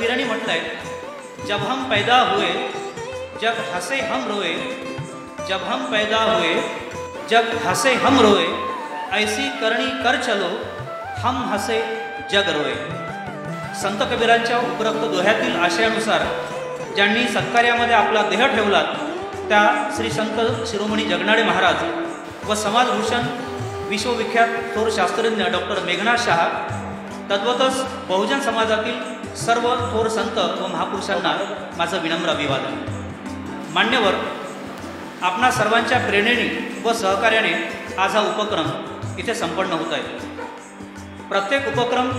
कबीराने म्हटलंय, जब हम पैदा हुए जब हंसे हम रोए, जब हम पैदा हुए जब हंसे हम रोए, ऐसी करणी कर चलो हम हसे जग रोए. संत कबीरांच्या उपरोक्त दोह्यातील आशयानुसार ज्यांनी सत्कार्यामध्ये आपला देह ठेवला त्या श्री संत शिरोमणी जगनाडे महाराज व समाजभूषण विश्वविख्यात थोर शास्त्रज्ञ डॉक्टर मेघनाथ शहा, तद्वतच बहुजन समाजातील सर्व थोर संत व महापुरुषांना माझं विनम्र अभिवादन. मान्यवर, आपणा सर्वांच्या प्रेरणेने व सहकार्याने आज हा उपक्रम इथे संपन्न होत आहे. प्रत्येक उपक्रम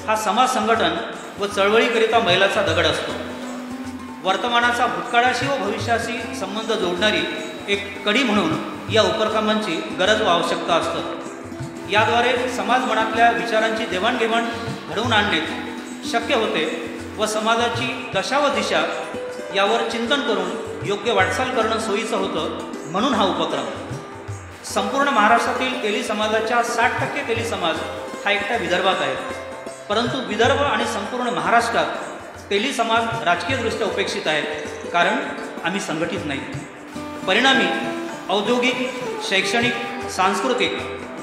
हा समाज संघटन व चळवळीकरिता मैलाचा दगड असतो. वर्तमानाचा भूतकाळाशी व भविष्याशी संबंध जोडणारी एक कडी म्हणून या उपक्रमांची गरज व आवश्यकता असतं. याद्वारे समाज मनातल्या विचारांची देवाणघेवाण घडवून आणणे शक्य होते व समाजाची दशा व दिशा यावर चिंतन करून योग्य वाटचाल करणं सोयीचं होतं. म्हणून हा उपक्रम. संपूर्ण महाराष्ट्रातील तेली समाजाच्या 60% तेली समाज हा एकट्या विदर्भात आहे. परंतु विदर्भ आणि संपूर्ण महाराष्ट्रात तेली समाज राजकीयदृष्ट्या उपेक्षित आहेत, कारण आम्ही संघटित नाही. परिणामी औद्योगिक, शैक्षणिक, सांस्कृतिक,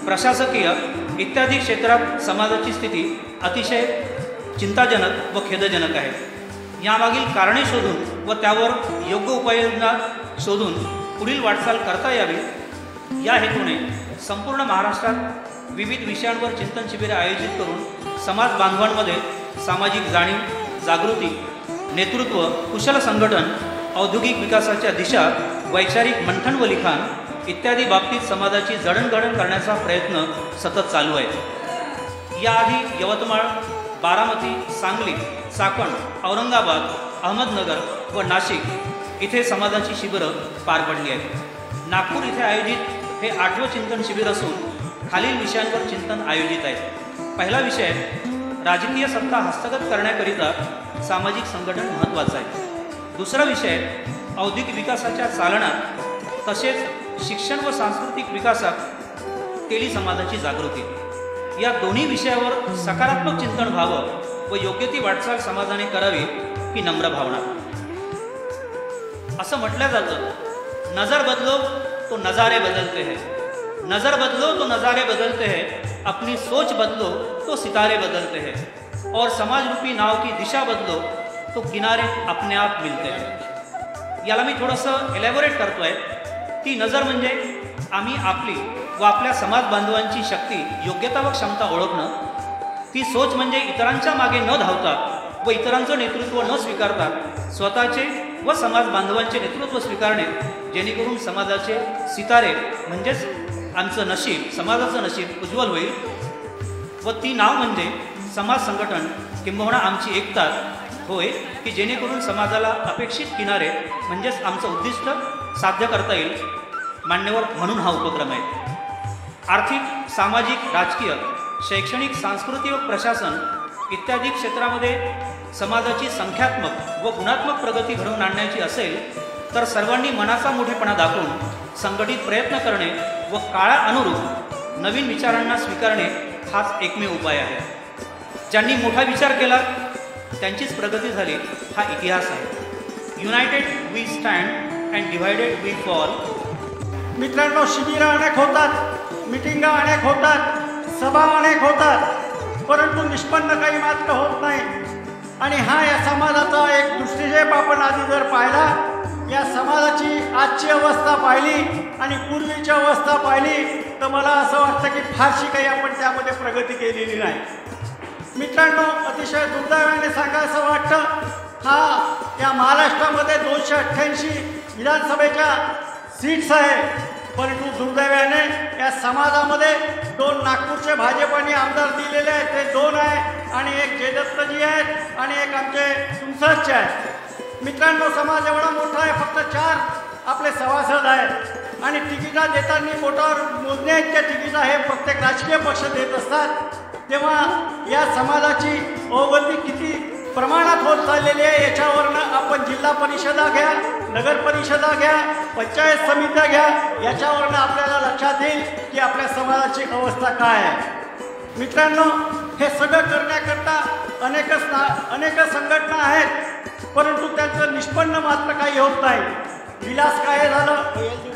प्रशासकीय इत्यादी क्षेत्रात समाजाची स्थिती अतिशय चिंताजनक व खेदजनक आहे. यामागील कारणे शोधून व त्यावर योग्य उपाययोजना शोधून पुढील वाटचाल करता यावी या हेतूने संपूर्ण महाराष्ट्रात विविध विषयांवर चिंतन शिबिरे आयोजित करून समाज बांधवांमध्ये सामाजिक जाणीव, जागृती, नेतृत्व, कुशल संघटन, औद्योगिक विकासाच्या दिशा, वैचारिक मंथन व लिखाण इत्यादी बाबतीत समाजाची जडणघडण करण्याचा प्रयत्न सतत चालू आहे. याआधी यवतमाळ, बारामती, सांगली, चाकण, औरंगाबाद, अहमदनगर व नाशिक इथे समाजाची शिबिरं पार पडली आहेत. नागपूर इथे आयोजित हे 8वें चिंतन शिबिर असून खालील विषयांवर चिंतन आयोजित आहे. पहिला विषय, राजकीय सत्ता हस्तगत करण्याकरिता सामाजिक संघटन महत्त्वाचं आहे. दुसरा विषय, औद्योगिक विकासाच्या चालनात तसेच शिक्षण व सांस्कृतिक विकासात तेली समाजाची जागृती. या दोन्ही विषयावर सकारात्मक चिंतन व्हावं व योग्य ती वाटचाल समाजाने करावी ही नम्र भावना. असं म्हटलं जातं, नजर बदलो तो नज़ारे बदलते हैं, नज़र बदलो तो नज़ारे बदलते हैं, अपनी सोच बदलो तो सितारे बदलते हैं, और समाज रूपी नाव की दिशा बदलो तो किनारे अपने आप मिलते हैं. याला मी थोडंसं एलॅबोरेट करतो आहे. ती नजर म्हणजे आम्ही आपली व आपल्या समाज बांधवांची शक्ती, योग्यता व क्षमता ओळखणं. ती सोच म्हणजे इतरांच्या मागे न धावता व इतरांचं नेतृत्व न स्वीकारता स्वतःचे व समाज बांधवांचे नेतृत्व स्वीकारणे, जेणेकरून समाजाचे सितारे म्हणजेच आमचं नशीब, समाजाचं नशीब उज्ज्वल होईल. व ती नाव म्हणजे समाज संघटन किंबहुना आमची एकता होय, की जेणेकरून समाजाला अपेक्षित किनारे म्हणजेच आमचं उद्दिष्ट साध्य करता येईल. मान्यवर, म्हणून हा उपक्रम आहे. आर्थिक, सामाजिक, राजकीय, शैक्षणिक, सांस्कृतिक व प्रशासन इत्यादी क्षेत्रामध्ये समाजाची संख्यात्मक व गुणात्मक प्रगती घडवून आणण्याची असेल तर सर्वांनी मनाचा मोठेपणा दाखवून संघटित प्रयत्न करणे व काळानुरूप नवीन विचारांना स्वीकारणे हाच एकमेव उपाय आहे. ज्यांनी मोठा विचार केला त्यांचीच प्रगती झाली हा इतिहास आहे. United we stand and divided we fall. मित्रांनो, शिबिरं अनेक होतात, मिटिंगा अनेक होतात, सभा अनेक होतात, परंतु निष्पन्न काही मात्र होत नाही. आणि हा या समाजाचा एक दृष्टिक्षेप आपण आधी जर पाहिला, या समाजाची आजची अवस्था पाहिली आणि पूर्वीची अवस्था पाहिली तर मला असं वाटतं की फारशी काही आपण त्यामध्ये प्रगती केलेली नाही. मित्रांनो, अतिशय दुर्दैवाने सांगायचं वाटतं, हा या महाराष्ट्रामध्ये 288 विधानसभेच्या सीट्स आहे, परंतु दुर्दैवाने या समाजामध्ये 2 नागपूरचे भाजपाने आमदार दिलेले आहेत, ते 2 आहे, आणि एक जयदत्तजी आहेत आणि एक आमचे तुमसरचे आहेत. मित्रांनो, समाज एवढा मोठा आहे, फक्त 4 आपले सभासद आहेत आणि तिकिटा देताना बोटावर मोजण्या इतक्या तिकिटा हे प्रत्येक राजकीय पक्ष देत असतात. तेव्हा या समाजाची अवगती किती प्रमाणात होत चाललेली आहे याच्यावरनं आपण जिल्हा परिषदा घ्या, नगर परिषदा घ्या, पंचायत समित्या घ्या, याच्यावरनं आपल्याला लक्षात येईल की आपल्या समाजाची अवस्था काय आहे. मित्रांनो, हे सगळं करण्याकरता अनेक संघटना आहेत, परंतु त्यांचं निष्पन्न मात्र काही होत नाही. विलास काळे झालं,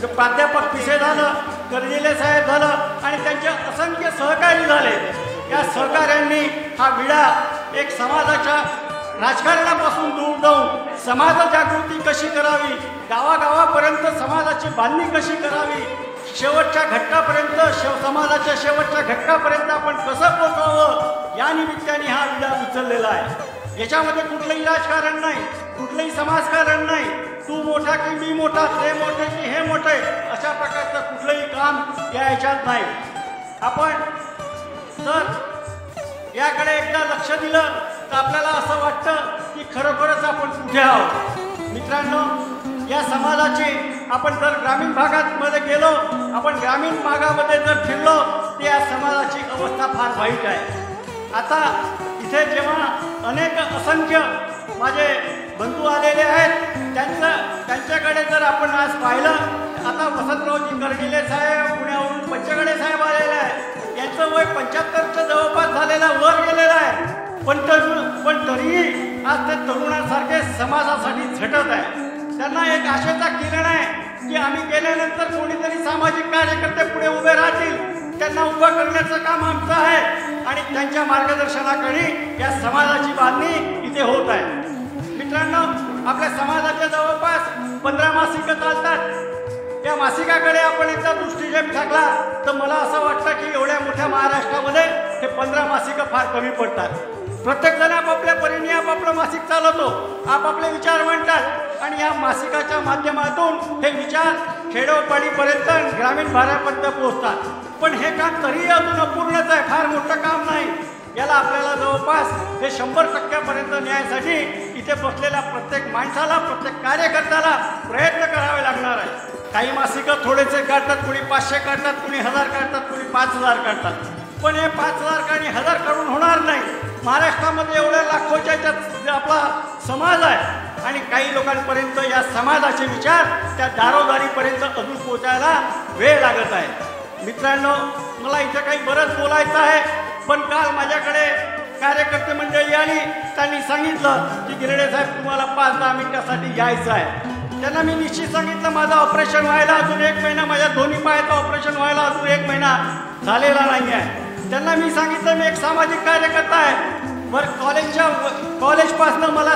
प्राध्यापक पिसे झालं, कर्जिले साहेब झालं आणि त्यांचे असंख्य सहकारी झाले. या सहकाऱ्यांनी हा विडा एक समाजाच्या राजकारणापासून दूर जाऊन समाज जागृती कशी करावी, गावागावापर्यंत समाजाची बांधणी कशी करावी, शेवटच्या घटकापर्यंत समाजाच्या शेवटच्या घटकापर्यंत आपण कसं पोहोचावं या निमित्ताने हा विडा उचललेला आहे. याच्यामध्ये कुठलंही राजकारण नाही, कुठलंही समाजकारण नाही, तू मोठा की मी मोठा, ते मोठे की हे मोठे, अशा प्रकारचं कुठलंही काम या याच्यात नाही. आपण जर याकडे एकदा लक्ष दिलं तर आपल्याला असं वाटतं की खरोखरच आपण कुठे आहोत. मित्रांनो, या समाजाची आपण जर ग्रामीण भागामध्ये गेलो, आपण ग्रामीण भागामध्ये जर फिरलो तर या समाजाची अवस्था फार वाईट आहे. आता इथे जेव्हा अनेक असंख्य माझे बंधू आलेले आहेत, त्यांच्याकडे जर आपण आज पाहिलं, आता वसंतरावजी कर्डिले साहेब पुण्यावरून पंचगडे साहेब आलेले आहे, यांचं वय 75च्या जवळपास झालेला वर गेलेलं आहे, पण तरीही आज ते तरुणांसारखे समाजासाठी झटत आहे. त्यांना एक आशेचा किरण आहे की आम्ही गेल्यानंतर कोणीतरी सामाजिक कार्यकर्ते पुढे उभे राहतील, त्यांना उभं करण्याचं काम आमचं आहे आणि त्यांच्या मार्गदर्शनाखाली या समाजाची बांधणी इथे होत आहे. मित्रांनो, आपल्या समाजाच्या जवळपास 15 मासिकं चालतात. या मासिकाकडे आपण एकदा दृष्टिक्षेप टाकला तर मला असं वाटतं की एवढ्या मोठ्या महाराष्ट्रामध्ये हे 15 मासिकं फार कमी पडतात. प्रत्येकजण आपापल्या परीने आपापलं मासिक चालवतो, आपापले विचार मांडतात आणि या मासिकाच्या माध्यमातून हे विचार खेडोपाडीपर्यंत ग्रामीण भागापर्यंत पोहोचतात. पण हे काम तरीही अजून अपूर्णच आहे, फार मोठं काम नाही. याला आपल्याला जवळपास हे 100% न्यायासाठी इथे बसलेल्या प्रत्येक माणसाला, प्रत्येक कार्यकर्त्याला प्रयत्न करावे लागणार आहे. काही मासिकं थोडेसे काढतात, कुणी 500 काढतात, कुणी 1000 काढतात, कुणी 5000 काढतात. पण हे 5000 आणि 1000 काढून होणार नाही. महाराष्ट्रामध्ये एवढ्या लाखोच्या याच्यात आपला समाज आहे आणि काही लोकांपर्यंत या समाजाचे विचार त्या दारोदारीपर्यंत अजून पोचायला वेळ लागत आहे. मित्रांनो, मला इथं काही बरंच बोलायचं आहे, पण काल माझ्याकडे कार्यकर्ते मंडळी आली, त्यांनी सांगितलं की गिरडे साहेब तुम्हाला 5-10 मिनिटासाठी यायचं आहे. त्यांना मी निश्चित सांगितलं माझं ऑपरेशन व्हायला अजून 1 महिना, माझ्या दोन्ही पायाचं ऑपरेशन व्हायला अजून 1 महिना झालेला नाही आहे. त्यांना मी सांगितलं मी एक सामाजिक कार्यकर्ता आहे, कॉलेजपासनं मला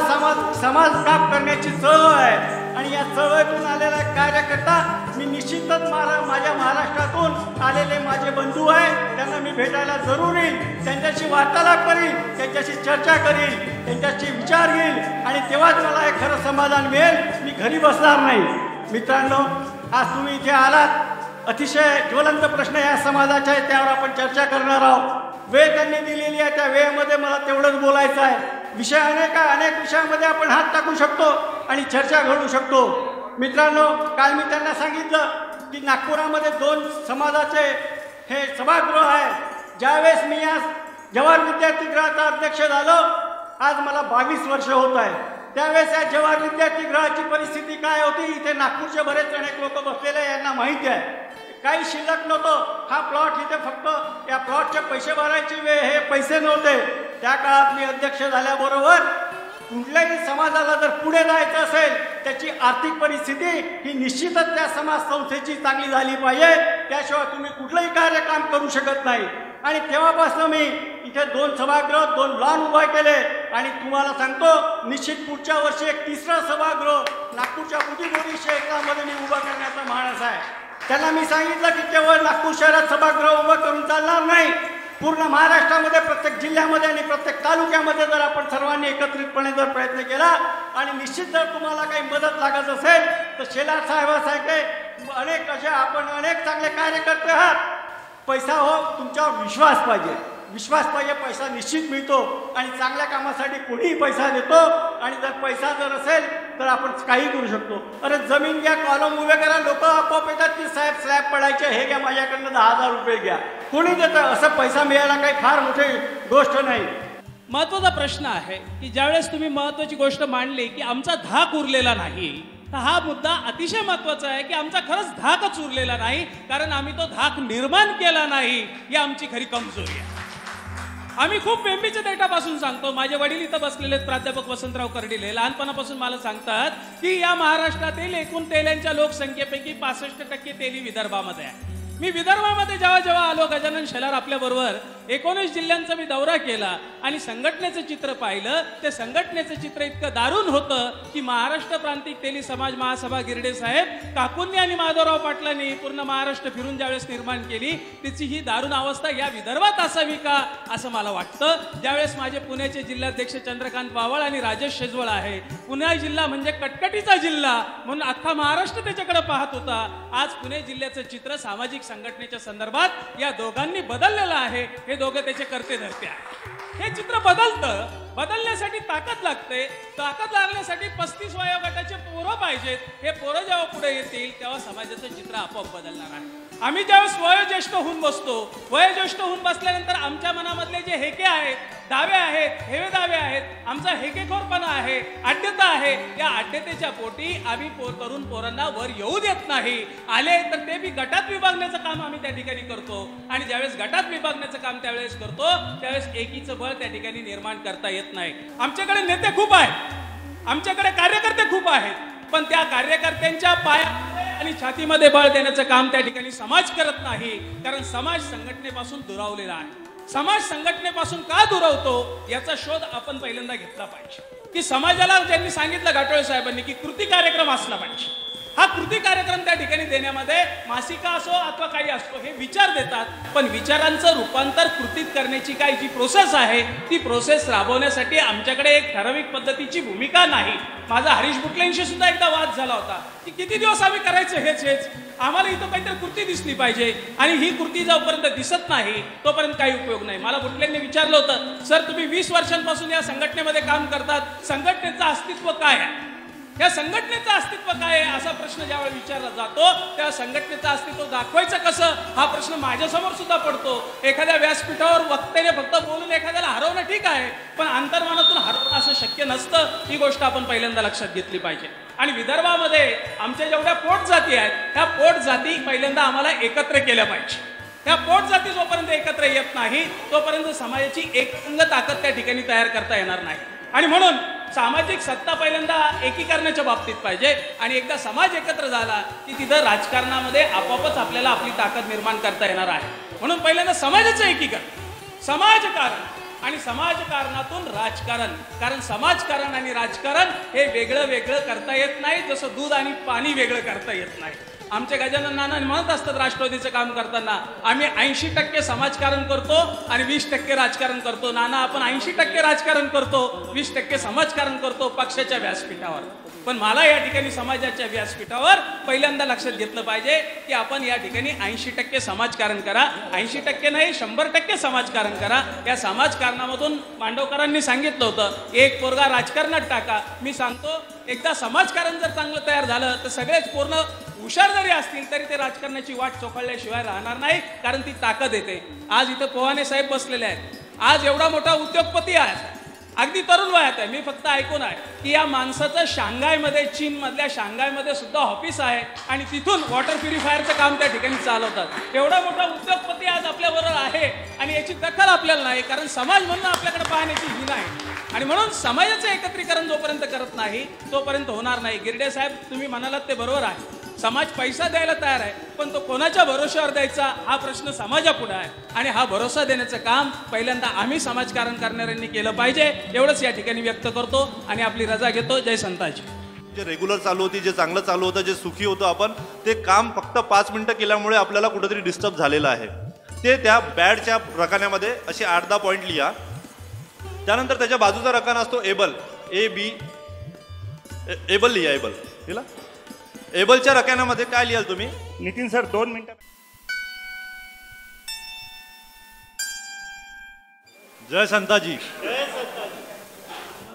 समाज काम करण्याची चळवळ आहे आणि या चळवळीतून आलेला कार्यकर्ता मी निश्चितच माझ्या महाराष्ट्रातून आलेले माझे बंधू आहे, त्यांना मी भेटायला जरूर येईल, त्यांच्याशी वार्तालाप करील, त्यांच्याशी चर्चा करील, त्यांच्याशी विचार घेईल आणि तेव्हाच मला हे खरं समाधान मिळेल. मी घरी बसणार नाही. मित्रांनो, आज तुम्ही इथे आलात, अतिशय ज्वलंत प्रश्न या समाजाचा आहे, त्यावर आपण चर्चा करणार आहोत. वेळ त्यांनी दिलेली आहे, त्या वेळेमध्ये मला तेवढंच बोलायचं आहे. विषय अनेक विषयामध्ये आपण हात टाकू शकतो आणि चर्चा घडू शकतो. मित्रांनो, काल मी त्यांना सांगितलं की नागपुरामध्ये 2 समाजाचे हे सभागृह आहे. ज्यावेळेस मी या जवाहर विद्यार्थीगृहाचा अध्यक्ष झालो, आज मला 22 वर्ष होत आहे, त्यावेळेस या जवाहर विद्यार्थीगृहाची परिस्थिती काय होती, इथे नागपूरचे बरेच अनेक लोक बसलेले यांना माहिती आहे. काही शिल्लक नव्हतं. हा प्लॉट इथे फक्त या प्लॉटचे पैसे भरायची वेळ, हे पैसे नव्हते. त्या काळात मी अध्यक्ष झाल्याबरोबर कुठल्याही समाजाला जर पुढे जायचं असेल, त्याची आर्थिक परिस्थिती ही निश्चितच त्या समाज संस्थेची चांगली झाली पाहिजे, त्याशिवाय तुम्ही कुठलंही कार्यक्रम करू शकत नाही. आणि तेव्हापासून मी इथे 2 सभागृह, 2 लॉन उभा केले आणि तुम्हाला सांगतो निश्चित पुढच्या वर्षी एक 3रं सभागृह नागपूरच्या बुद्धिबोधी क्षेत्रामध्ये मी उभा करण्याचा मानस आहे. त्यांना मी सांगितलं की केवळ नागपूर शहरात सभागृह उभं करून चालणार नाही, पूर्ण महाराष्ट्रामध्ये प्रत्येक जिल्ह्यामध्ये आणि प्रत्येक तालुक्यामध्ये जर आपण सर्वांनी एकत्रितपणे जर प्रयत्न केला आणि निश्चित जर तुम्हाला काही मदत लागत असेल तर शेलार साहेबांसारखे आपण अनेक चांगले कार्यकर्ते आहात. पैसा हो, तुमच्यावर विश्वास पाहिजे, पैसा निश्चित मिळतो आणि चांगल्या कामासाठी कोणीही पैसा देतो. आणि जर पैसा जर असेल तर आपण काही करू शकतो. अरे जमीन घ्या, कॉलम उभे करा, लोक आपोआप येतात की साहेब स्लॅब पडायचे, हे घ्या माझ्याकडनं 10,000 रुपये घ्या, कोणी देतं. असं पैसा मिळायला काही फार मोठी गोष्ट नाही. महत्त्वाचा प्रश्न आहे की ज्यावेळेस तुम्ही महत्त्वाची गोष्ट मांडली की आमचा धाक उरलेला नाही, तर हा मुद्दा अतिशय महत्त्वाचा आहे की आमचा खरंच धाकच उरलेला नाही, कारण आम्ही तो धाक निर्माण केला नाही, ही आमची खरी कमजोरी आहे. आम्ही खूप वेंबीच्या देठापासून सांगतो. माझे वडील इथं बसलेले आहेत, प्राध्यापक वसंतराव कर्डिले, लहानपणापासून मला सांगतात की या महाराष्ट्रातील एकूण तेल्यांच्या लोकसंख्येपैकी 65% तेली विदर्भामध्ये आहे. मी विदर्भामध्ये जेव्हा जेव्हा आलो, गजानन शेलार आपल्या बरोबर 19 जिल्ह्यांचा मी दौरा केला आणि संघटनेचं चित्र पाहिलं. ते संघटनेचं चित्र इतकं दारुण होतं की महाराष्ट्र प्रांतिक तेली समाज महासभा गिरडे साहेब काकूंनी आणि माधवराव पाटलांनी पूर्ण महाराष्ट्र फिरून ज्यावेळेस निर्माण केली, तिची ही दारुण अवस्था या विदर्भात असावी का असं मला वाटतं. ज्यावेळेस माझे पुण्याचे जिल्हाध्यक्ष चंद्रकांत बावळ आणि राजेश शेजवळ आहे, पुणे जिल्हा म्हणजे कटकटीचा जिल्हा म्हणून अख्खा महाराष्ट्र त्याच्याकडे पाहत होता. आज पुणे जिल्ह्याचं चित्र सामाजिक संघटनेच्या संदर्भात या दोघांनी बदललेलं आहे. हे दोघं त्याचे करते धरते आहे. हे चित्र बदलण्यासाठी ताकद लागते. ताकद लागण्यासाठी 35 वयोगटाचे पोरं पाहिजेत. हे पोरं जेव्हा पुढे येतील तेव्हा समाजाचं चित्र आपोआप बदलणार आहे. आम्ही ज्यावेळेस वयोज्येष्ठ होऊन बसतो, वयोज्येष्ठ होऊन बसल्यानंतर आमच्या मनामधले जे हेके आहेत, दावे आहेत, हेवे दावे आहेत, आमचा हेकेखोरपणा आहे, आड्यता आहे, या आड्यतेच्या पोटी आम्ही तरुण पोरांना वर येऊ देत नाही. आले तर ते बी गटात विभागण्याचं काम आम्ही त्या ठिकाणी करतो. आणि ज्यावेळेस गटात विभागण्याचं काम त्यावेळेस करतो त्यावेळेस एकीचं बळ त्या ठिकाणी निर्माण करता येत नाही. आमच्याकडे नेते खूप आहेत, आमच्याकडे कार्यकर्ते खूप आहेत, पण त्या कार्यकर्त्यांच्या पाया आणि छातीमध्ये बळ देण्याचं काम त्या ठिकाणी समाज करत नाही. कारण समाज संघटनेपासून दुरावलेला आहे. समाज संघटनेपासून का दुरावतो याचा शोध आपण पहिल्यांदा घेतला पाहिजे. की समाजाला ज्यांनी सांगितलं घाटोळे साहेबांनी की कृती कार्यक्रम असला पाहिजे, हा कृती कार्यक्रम त्या ठिकाणी देण्यामध्ये मासिका असो अथवा काही असो हे विचार देतात, पण विचारांचं रूपांतर कृतीत करण्याची काही जी प्रोसेस आहे ती प्रोसेस राबवण्यासाठी आमच्याकडे एक ठराविक पद्धतीची भूमिका नाही. माझा हरीश बुटलेंशी सुद्धा एकदा वाद झाला होता की किती दिवस आम्ही करायचं हेच आम्हाला इथं काहीतरी कृती दिसली पाहिजे आणि ही कृती जोपर्यंत दिसत नाही तोपर्यंत काही उपयोग नाही. मला बुटलेंनी विचारलं होतं, सर तुम्ही 20 वर्षांपासून या संघटनेमध्ये काम करतात, संघटनेचं अस्तित्व काय आहे, या संघटनेचं अस्तित्व काय आहे असा प्रश्न ज्यावेळी विचारला जातो त्या संघटनेचं अस्तित्व दाखवायचं कसं हा प्रश्न माझ्यासमोर सुद्धा पडतो. एखाद्या व्यासपीठावर वक्त्याने फक्त बोलून एखाद्याला हरवणं ठीक आहे, पण अंतर्मनातून हरवणं असं शक्य नसतं. ही गोष्ट आपण पहिल्यांदा लक्षात घेतली पाहिजे. आणि विदर्भामध्ये आमच्या जेवढ्या पोट जाती आहेत त्या पोट जाती पहिल्यांदा आम्हाला एकत्र केल्या पाहिजे. त्या पोट जाती जोपर्यंत एकत्र येत नाही तोपर्यंत समाजाची एकसंघ ताकद त्या ठिकाणी तयार करता येणार नाही. आणि म्हणून सामाजिक सत्ता पहिल्यांदा एकीकरणाच्या बाबतीत पाहिजे. आणि एकदा समाज एकत्र झाला की तिथं राजकारणामध्ये आपोआपच आपल्याला आपली ताकद निर्माण करता येणार आहे. म्हणून पहिल्यांदा समाजाचं एकीकरण, समाजकारण आणि समाजकारणातून राजकारण. कारण समाजकारण आणि राजकारण हे वेगळं वेगळं करता येत नाही, जसं दूध आणि पाणी वेगळं करता येत नाही. आमचे गजानन नाना म्हणत असतात राष्ट्रवादीचं काम करताना, आम्ही 80% समाजकारण करतो आणि 20% राजकारण करतो. नाना आपण 80% राजकारण करतो, 20% समाजकारण करतो पक्षाच्या व्यासपीठावर. पण मला या ठिकाणी समाजाच्या व्यासपीठावर पहिल्यांदा लक्षात घेतलं पाहिजे की आपण या ठिकाणी 80% समाजकारण करा, 80% नाही 100% समाजकारण करा. या समाजकारणामधून मांडवकरांनी सांगितलं होतं एक पोरगा राजकारणात टाका. मी सांगतो एकदा समाजकारण जर चांगलं तयार झालं तर सगळेच पूर्ण हुशार जरी असतील तरी ते राजकारणाची वाट चोखळल्याशिवाय राहणार नाही, कारण ती ताकद येते. आज इथं पोहाणे साहेब बसलेले आहेत, आज एवढा मोठा उद्योगपती आहे, अगदी तरुण वयात आहे. मी फक्त ऐकून आहे की या माणसाचं शांघायमध्ये, चीनमधल्या शांघायमध्ये सुद्धा ऑफिस आहे आणि तिथून वॉटर प्युरिफायरचं काम त्या ठिकाणी चालवतात. एवढा मोठा उद्योगपती आज आपल्याबरोबर आहे आणि याची दखल आपल्याला नाही, कारण समाज म्हणून आपल्याकडे पाहण्याची ही नाही. आणि म्हणून समाजाचं एकत्रीकरण जोपर्यंत करत नाही तोपर्यंत होणार नाही. गिरडे साहेब तुम्ही म्हणालात ते बरोबर आहे, समाज पैसा द्यायला तयार आहे, पण तो कोणाच्या भरोश्यावर द्यायचा हा प्रश्न समाजापुढे आहे. आणि हा भरोसा देण्याचं काम पहिल्यांदा आम्ही समाजकारण करणाऱ्यांनी केलं पाहिजे. एवढंच या ठिकाणी व्यक्त करतो आणि आपली रजा घेतो. जय संताजी. जे रेग्युलर चालू होती, जे चांगलं चालू होतं, जे सुखी होतं आपण, ते काम फक्त 5 मिनिटं केल्यामुळे आपल्याला कुठेतरी डिस्टर्ब झालेलं आहे. ते त्या बॅडच्या रकान्यामध्ये असे 8-10 पॉईंट लिहा. त्यानंतर त्याच्या बाजूचा रकाना असतो एबल, एबल लिहा. एबल लिहिला. एबलच्या रकान्यामध्ये काय लिहाल तुम्ही? नितीन सर 2 मिनिटं. जय संताजी.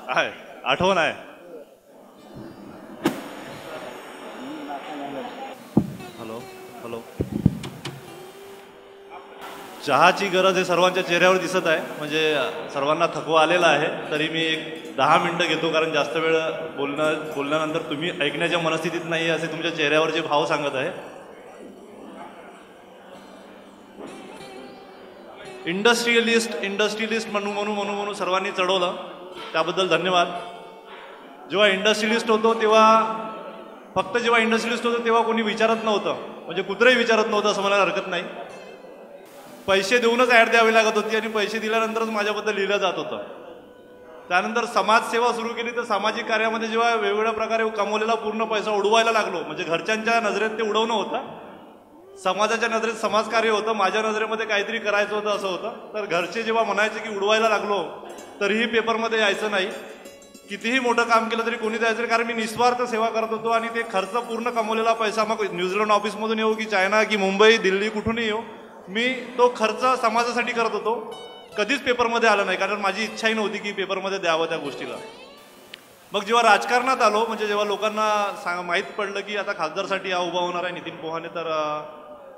आहे आठवण आहे. Hello hello. चहाची गरज हे सर्वांच्या चेहऱ्यावर दिसत आहे, म्हणजे सर्वांना थकवा आलेला आहे. तरी मी एक 10 मिनिटं घेतो, कारण जास्त वेळ बोलल्यानंतर तुम्ही ऐकण्याच्या मनस्थितीत नाही असे तुमच्या चेहऱ्यावरचे भाव सांगत आहे. इंडस्ट्रियलिस्ट म्हणून सर्वांनी चढवलं, त्याबद्दल धन्यवाद. जेव्हा इंडस्ट्रियलिस्ट होतो तेव्हा कोणी विचारत नव्हतं, म्हणजे कुत्रंही विचारत नव्हतं असं म्हणायला हरकत नाही. पैसे देऊनच ॲड द्यावी लागत होती आणि पैसे दिल्यानंतरच माझ्याबद्दल लिहिलं जात होतं. त्यानंतर समाजसेवा सुरू केली, तर सामाजिक कार्यामध्ये जेव्हा वेगवेगळ्या प्रकारे कमवलेला पूर्ण पैसा उडवायला लागलो, म्हणजे घरच्यांच्या नजरेत ते उडवणं होतं, समाजाच्या नजरेत समाजकार्य होतं, माझ्या नजरेमध्ये काहीतरी करायचं होतं असं होतं. तर घरचे जेव्हा म्हणायचे की उडवायला लागलो, तरीही पेपरमध्ये यायचं नाही. कितीही मोठं काम केलं तरी कोणी जायचं, कारण मी निस्वार्थ सेवा करत होतो आणि ते खर्च पूर्ण कमवलेला पैसा, मग न्यूझीलंड ऑफिसमधून येऊ की चायना की मुंबई दिल्ली कुठूनही येऊ, मी तो खर्च समाजासाठी करत होतो. कधीच पेपरमध्ये आलं नाही, कारण माझी इच्छाही नव्हती की पेपरमध्ये द्यावं त्या गोष्टीला. मग जेव्हा राजकारणात आलो, म्हणजे जेव्हा लोकांना माहीत पडलं की आता खासदारसाठी हा उभा होणार आहे नितीन पोहाने, तर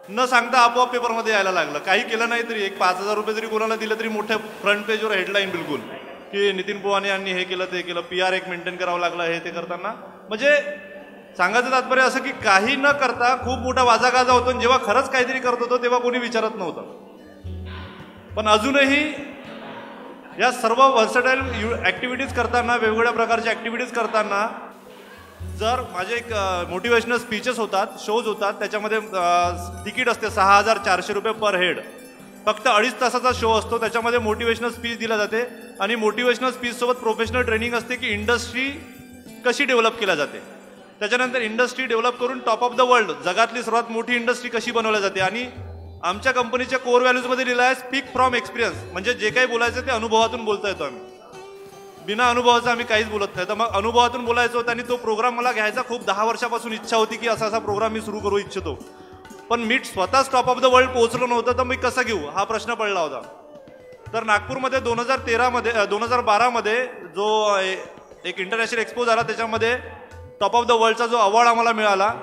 न सांगता आपोआप पेपरमध्ये यायला लागलं. काही केलं नाही तरी 5,000 रुपये जरी कोणाला दिलं तरी मोठ्या फ्रंट पेजवर हेडलाईन बिलकुल की नितीन पोहाने यांनी हे केलं ते केलं, PR एक मेंटेन करावं लागलं हे ते करताना. म्हणजे सांगायचं तात्पर्य असं की काही न करता खूप मोठा वाजागाजा होतो, आणि जेव्हा खरंच काहीतरी करत होतो तेव्हा कोणी विचारत नव्हतं. पण अजूनही या सर्व व्हर्सटाईल ॲक्टिव्हिटीज करताना, वेगवेगळ्या प्रकारच्या ॲक्टिव्हिटीज करताना, जर माझे एक मोटिवेशनल स्पीचेस होतात, शोज होतात, त्याच्यामध्ये तिकीट असते 6,400 रुपये पर हेड. फक्त 2.5 तासाचा शो असतो, त्याच्यामध्ये मोटिवेशनल स्पीच दिला जाते आणि मोटिवेशनल स्पीचसोबत प्रोफेशनल ट्रेनिंग असते की इंडस्ट्री कशी डेव्हलप केल्या जाते. त्याच्यानंतर इंडस्ट्री डेव्हलप करून टॉप ऑफ द वर्ल्ड, जगातली सर्वात मोठी इंडस्ट्री कशी बनवली जाते. आणि आमच्या कंपनीच्या कोर व्हॅल्यूजमध्ये लिहिलं आहे स्पीक फ्रॉम एक्सपिरियन्स, म्हणजे जे काही बोलायचं ते अनुभवातून बोलता येतो. आम्ही बिना अनुभवाचं आम्ही काहीच बोलत नाही. तर मग अनुभवातून बोलायचं होतं आणि तो प्रोग्राम मला घ्यायचा खूप 10 वर्षापासून इच्छा होती की असा प्रोग्राम मी सुरू करू इच्छितो. पण मी स्वतःच टॉप ऑफ द वर्ल्ड पोहोचलो नव्हतं, तर मी कसं घेऊ हा प्रश्न पडला होता. तर नागपूरमध्ये 2012मध्ये जो एक इंटरनॅशनल एक्सपो झाला, त्याच्यामध्ये टॉप ऑफ द वर्ल्डचा जो अवॉर्ड आम्हाला मिळाला.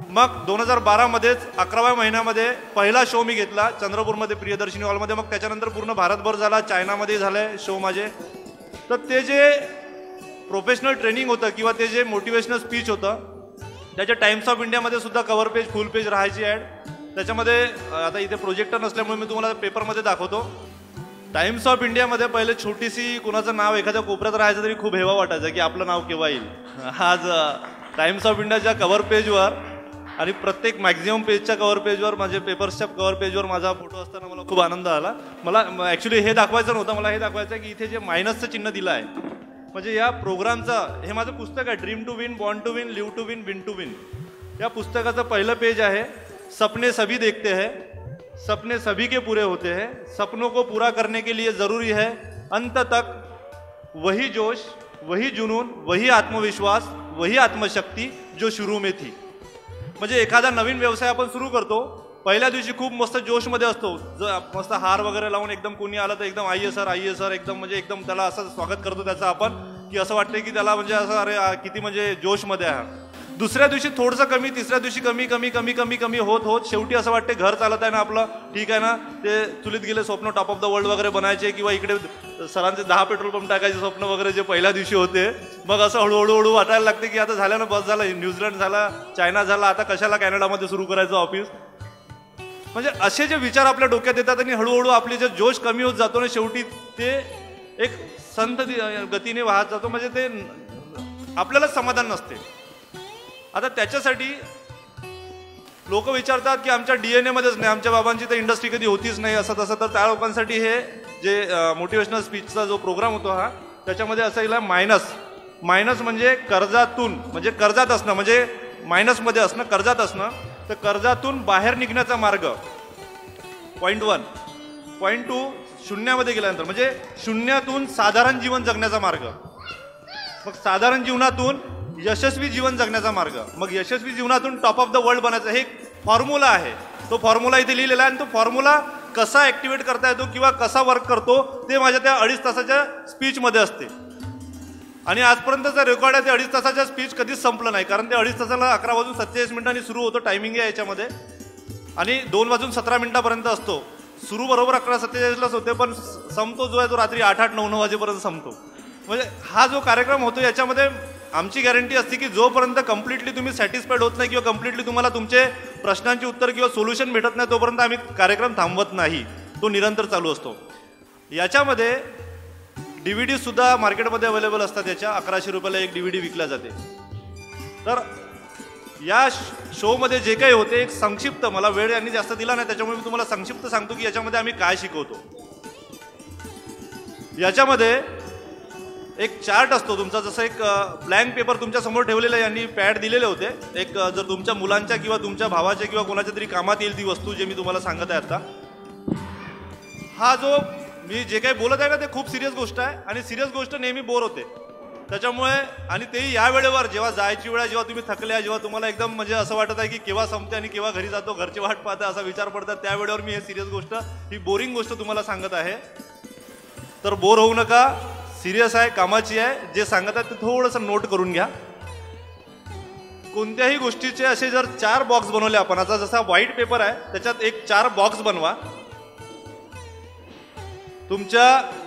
मग 2012मध्येच 11व्या महिन्यामध्ये पहिला शो मी घेतला चंद्रपूरमध्ये प्रियदर्शिनी हॉलमध्ये. मग त्याच्यानंतर पूर्ण भारतभर झाला, चायनामध्ये झाले शो माझे. तर ते जे प्रोफेशनल ट्रेनिंग होतं किंवा ते जे मोटिवेशनल स्पीच होतं, त्याच्या टाइम्स ऑफ इंडियामध्ये सुद्धा कव्हर पेज फुल पेज राहायची ॲड. त्याच्यामध्ये आता इथे प्रोजेक्टर नसल्यामुळे मी तुम्हाला पेपरमध्ये दाखवतो. टाइम्स ऑफ इंडियामध्ये पहिले छोटीशी कुणाचं नाव एखाद्या कोपऱ्यात राहायचं तरी खूप हेवा वाटायचं की आपलं नाव केव्हा येईल. आज टाइम्स ऑफ इंडियाच्या कव्हर पेजवर आणि प्रत्येक मॅक्झिमम पेजच्या कव्हर पेजवर, माझे पेपर्सच्या कव्हर पेजवर माझा फोटो असताना मला खूप आनंद आला. मला ॲक्च्युली हे दाखवायचं नव्हतं, मला हे दाखवायचं आहे की इथे जे मायनसचं चिन्ह दिलं आहे, म्हणजे या प्रोग्रामचं, हे माझं पुस्तक आहे dream to win, born to win, live to win, win to win. या पुस्तकाचं पहिलं पेज आहे सपने सभी देखते हैं, सपने सभी के पूरे होते हैं, सपनों को पूरा करने के लिए ज़रूरी है अंत तक वही जोश, वही जुनून, वही आत्मविश्वास, वही आत्मशक्ती जो शुरू में थी. म्हणजे एखादा नवीन व्यवसाय आपण सुरू करतो, पहिल्या दिवशी खूप मस्त जोशमध्ये असतो, मस्त हार वगैरे लावून एकदम कोणी आलं तर एकदम आइए सर एकदम, म्हणजे एकदम त्याला असं स्वागत करतो त्याचं आपण की असं वाटतं की त्याला म्हणजे असं अरे किती म्हणजे जोशमध्ये आहे. दुसऱ्या दिवशी थोडंसं कमी, तिसऱ्या दिवशी कमी कमी कमी कमी कमी होत शेवटी असं वाटते घर चालत आहे ना आपलं, ठीक आहे ना, ते चुलीत गेले स्वप्न टॉप ऑफ द वर्ल्ड वगैरे बनायचे किंवा इकडे सरांचे 10 पेट्रोल पंप टाकायचे स्वप्न वगैरे जे पहिल्या दिवशी होते, मग असं हळूहळू वाटायला लागते की आता झालं ना, बस झालं, न्यूझीलंड झाला, चायना झाला, आता कशाला कॅनडामध्ये सुरू करायचं ऑफिस. म्हणजे असे जे विचार आपल्या डोक्यात येतात आणि हळूहळू आपले जे जोश कमी होत जातो ना, शेवटी ते एक संथ गतीने वाहत जातो, म्हणजे ते आपल्यालाच समाधान नसते. आता त्याच्यासाठी लोक विचारतात की आमच्या DNA मध्येच नाही, आमच्या बाबांची तर इंडस्ट्री कधी होतीच नाही असं तसं. तर त्या लोकांसाठी हे जे मोटिवेशनल स्पीचचा जो प्रोग्राम होतो हा, त्याच्यामध्ये असं येईल मायनस म्हणजे कर्जातून, म्हणजे कर्जात असणं, म्हणजे मायनसमध्ये असणं, कर्जात असणं. तर कर्जातून बाहेर निघण्याचा मार्ग पॉईंट 1. पॉईंट 2 शून्यामध्ये गेल्यानंतर म्हणजे शून्यातून साधारण जीवन जगण्याचा मार्ग. मग साधारण जीवनातून यशस्वी जीवन जगण्याचा मार्ग. मग यशस्वी जीवनातून टॉप ऑफ द वर्ल्ड बनायचं. हे एक फॉर्म्युला आहे, तो फॉर्म्युला इथे लिहिलेला आहे आणि तो फॉर्म्युला कसा ॲक्टिवेट करता येतो किंवा कसा वर्क करतो ते माझ्या त्या 2.5 तासाच्या स्पीचमध्ये असते. आणि आजपर्यंतचा रेकॉर्ड आहे ते 2.5 तासाच्या स्पीच कधीच संपलं नाही, कारण ते 2.5 तासाला 11:47 सुरू होतं, टायमिंग आहे याच्यामध्ये, आणि 2:17 असतो. सुरू बरोबर 11:47लाच होते, पण संपतो जो आहे तो रात्री 8-9 वाजेपर्यंत संपतो. म्हणजे हा जो कार्यक्रम होतो याच्यामध्ये आमची गॅरंटी असते की जोपर्यंत कम्प्लिटली तुम्ही सॅटिस्फाईड होत नाही किंवा कम्प्लिटली तुम्हाला तुमचे प्रश्नांची उत्तर किंवा सोल्युशन भेटत नाही, तोपर्यंत आम्ही कार्यक्रम थांबवत नाही. तो निरंतर चालू असतो. याच्यामध्ये DVD सुद्धा मार्केटमध्ये अवेलेबल असतात. याच्या 1100 रुपयाला एक DVD विकला जाते. तर या शोमध्ये जे काही होते एक संक्षिप्त, मला वेळ यांनी जास्त दिला नाही त्याच्यामुळे मी तुम्हाला संक्षिप्त सांगतो की याच्यामध्ये आम्ही काय शिकवतो. याच्यामध्ये एक चार्ट असतो तुमचा, जसं एक ब्लँक पेपर तुमच्या समोर ठेवलेला आहे, यांनी पॅड दिलेले होते. एक जर तुमच्या मुलांच्या किंवा तुमच्या भावाच्या किंवा कोणाच्या तरी कामात येईल ती वस्तू, जे मी तुम्हाला सांगत आहे आता. हा जो मी जे काही बोलत आहे ना ते खूप सिरियस गोष्ट आहे आणि सिरियस गोष्ट नेहमी बोर होते. त्याच्यामुळे, आणि तेही या वेळेवर जेव्हा जायची वेळ आहे, जेव्हा तुम्ही थकले आहे, जेव्हा तुम्हाला एकदम म्हणजे असं वाटत आहे की केव्हा संपते आणि केव्हा घरी जातो, घरची वाट पाहता असा विचार पडतात, त्या वेळेवर मी हे सिरियस गोष्ट, ही बोरिंग गोष्ट तुम्हाला सांगत आहे. तर बोर होऊ नका, सिरियस आहे, कामाची आहे. जे सांगत आहे ते थोडंसं नोट करून घ्या. कोणत्याही गोष्टीचे असे जर 4 बॉक्स बनवले आपण, आता जसा व्हाईट पेपर आहे त्याच्यात एक 4 बॉक्स बनवा. तुमच्या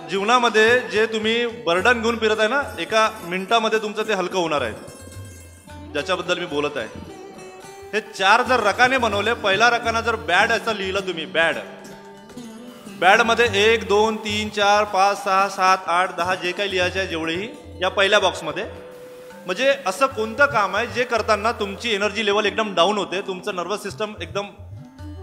जीवनामध्ये जे तुम्ही बर्डन घेऊन फिरत आहे ना, एका मिनिटामध्ये तुमचं ते हलकं होणार आहे, ज्याच्याबद्दल मी बोलत आहे. हे 4 जर रकाने बनवले, पहिला रकाना जर बॅड असं लिहिलं तुम्ही, बॅडमध्ये 1 2 3 4 5 6 7 8 10 जे काही लिहायचे आहे जेवढेही या पहिल्या बॉक्समध्ये. म्हणजे असं कोणतं काम आहे जे करताना तुमची एनर्जी लेवल एकदम डाऊन होते, तुमचं नर्वस सिस्टम एकदम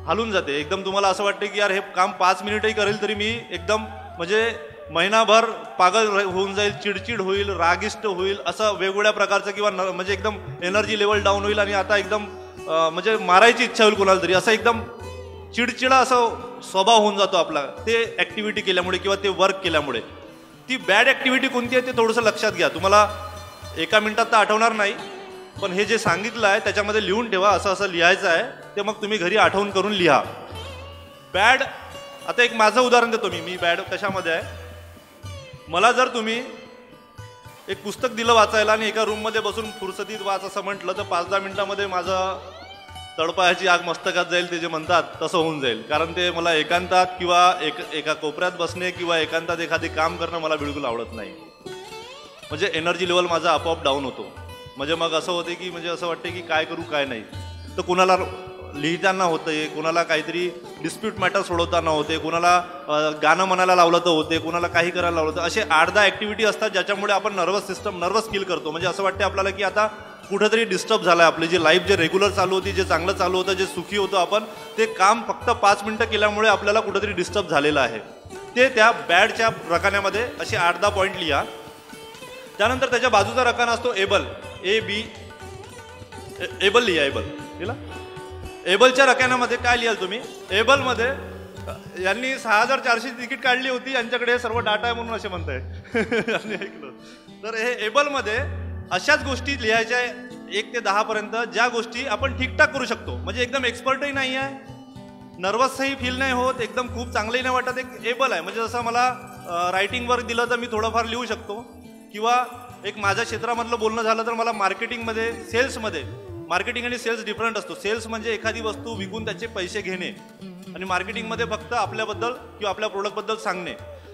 हालून जाते, एकदम तुम्हाला असं वाटते की यार हे काम 5 मिनिटही करेल तरी मी एकदम म्हणजे महिनाभर पागल होऊन जाईल, चिडचिड होईल, रागिष्ट होईल, असं वेगवेगळ्या प्रकारचं, किंवा म्हणजे एकदम एनर्जी लेवल डाऊन होईल आणि आता एकदम म्हणजे मारायची इच्छा होईल कोणाला तरी, असं एकदम चिडचिडा असं स्वभाव होऊन जातो आपला ते ॲक्टिव्हिटी केल्यामुळे किंवा ते वर्क केल्यामुळे. ती बॅड ॲक्टिव्हिटी कोणती आहे ते थोडंसं लक्षात घ्या. तुम्हाला एका मिनिटात तर आठवणार नाही, पण हे जे सांगितलं आहे त्याच्यामध्ये लिहून ठेवा, असं असं लिहायचं आहे, ते मग तुम्ही घरी आठवण करून लिहा. बॅड, आता एक माझं उदाहरण देतो मी बॅड कशामध्ये आहे. मला जर तुम्ही एक पुस्तक दिलं वाचायला आणि एका रूममध्ये बसून फुरसतीत वाच असं म्हटलं तर 5-10 मिनिटामध्ये माझं तळपायाची आग मस्तकात जाईल, ते जे म्हणतात तसं होऊन जाईल. कारण ते मला एकांतात किंवा एका कोपऱ्यात बसणे किंवा एकांतात एखादे काम करणं मला बिलकुल आवडत नाही. म्हणजे एनर्जी लेवल माझा आपोआप डाऊन होतो. म्हणजे मग असं होते की म्हणजे असं वाटते की काय करू काय नाही. तर कुणाला लिहिताना होते, कुणाला काहीतरी डिस्प्यूट मॅटर सोडवताना होते, कुणाला गाणं म्हणायला लावलं तर होते, कुणाला काही करायला लावलं तर, असे 8-10 ॲक्टिव्हिटी असतात ज्याच्यामुळे आपण नर्वस फील करतो. म्हणजे असं वाटते आपल्याला की आता कुठेतरी डिस्टर्ब झालं आहे. आपली जी लाईफ जे रेग्युलर चालू होती, जे चांगलं चालू होतं, जे सुखी होतं आपण, ते काम फक्त 5 मिनिटं केल्यामुळे आपल्याला कुठेतरी डिस्टर्ब झालेलं आहे. ते त्या बॅडच्या रकान्यामध्ये असे 8-10 पॉईंट लिहा. त्यानंतर त्याच्या बाजूचा रकाना असतो एबल, एबल लिहा. लिहिला. एबलच्या रकान्यामध्ये काय लिहाल तुम्ही? एबलमध्ये यांनी 6400 तिकीट काढली होती, यांच्याकडे सर्व डाटा आहे म्हणून असे म्हणताय. तर हे एबलमध्ये अशाच गोष्टी लिहायच्या 1 ते 10 पर्यंत, ज्या गोष्टी आपण ठीकठाक करू शकतो. म्हणजे एकदम एक्सपर्टही नाही आहे, नर्वसही फील नाही होत, एकदम खूप चांगलंही नाही वाटत, एक एबल आहे. म्हणजे जसं मला रायटिंग वर्क दिलं तर मी थोडंफार लिहू शकतो, किंवा एक माझ्या क्षेत्रामधलं बोलणं झालं तर मला मार्केटिंगमध्ये, सेल्समध्ये, मार्केटिंग आणि सेल्स डिफरंट असतो. सेल्स म्हणजे एखादी वस्तू विकून त्याचे पैसे घेणे, आणि मार्केटिंगमध्ये फक्त आपल्याबद्दल किंवा आपल्या प्रोडक्टबद्दल सांगणे.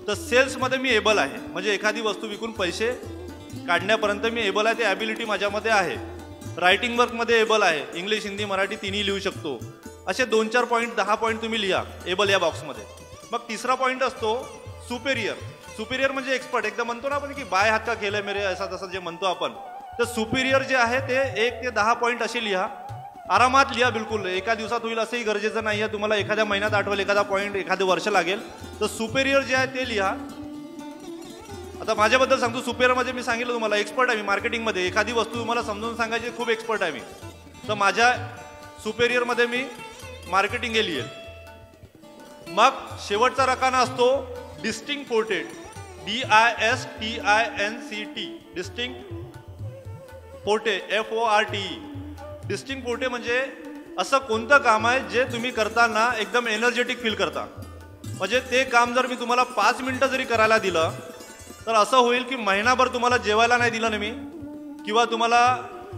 तर सेल्समध्ये मी एबल आहे, म्हणजे एखादी वस्तू विकून पैसे काढण्यापर्यंत मी एबल आहे, ते ॲबिलिटी माझ्यामध्ये आहे. रायटिंग वर्कमध्ये एबल आहे, इंग्लिश हिंदी मराठी तिन्ही लिहू शकतो. असे 2-4 पॉईंट 10 पॉईंट तुम्ही लिहा एबल या बॉक्समध्ये. मग तिसरा पॉईंट असतो सुपेरियर. सुपेरियर म्हणजे एक्सपर्ट, एकदम म्हणतो ना आपण की बाय हात का खेळ आहे मेरे, असा तसं जे म्हणतो आपण. तर सुपेरियर जे आहे ते 1 ते 10 पॉईंट असे लिहा. आरामात लिहा, बिलकुल एका दिवसात होईल असंही गरजेचं नाही आहे. तुम्हाला एखाद्या महिन्यात आठवेल, एखादा पॉईंट एखादं वर्ष लागेल. तर सुपेरियर जे आहे ते लिहा. आता माझ्याबद्दल सांगतो, सुपेरियरमध्ये मी सांगितलं तुम्हाला एक्सपर्ट आहे मी मार्केटिंगमध्ये. एखादी वस्तू तुम्हाला समजून सांगायची खूप एक्सपर्ट आहे मी. तर माझ्या सुपेरियरमध्ये मी मार्केटिंग हे लिहेल. मग शेवटचा रकाना असतो distinct portrait, DISTINCT, distinct forte, FORTE. Distinct forte म्हणजे असं कोणतं काम आहे जे तुम्ही करताना एकदम एनर्जेटिक फील करता. म्हणजे ते काम जर मी तुम्हाला 5 मिनिटं जरी करायला दिलं तर असं होईल की महिनाभर तुम्हाला जेवायला नाही दिलं ना मी, किंवा तुम्हाला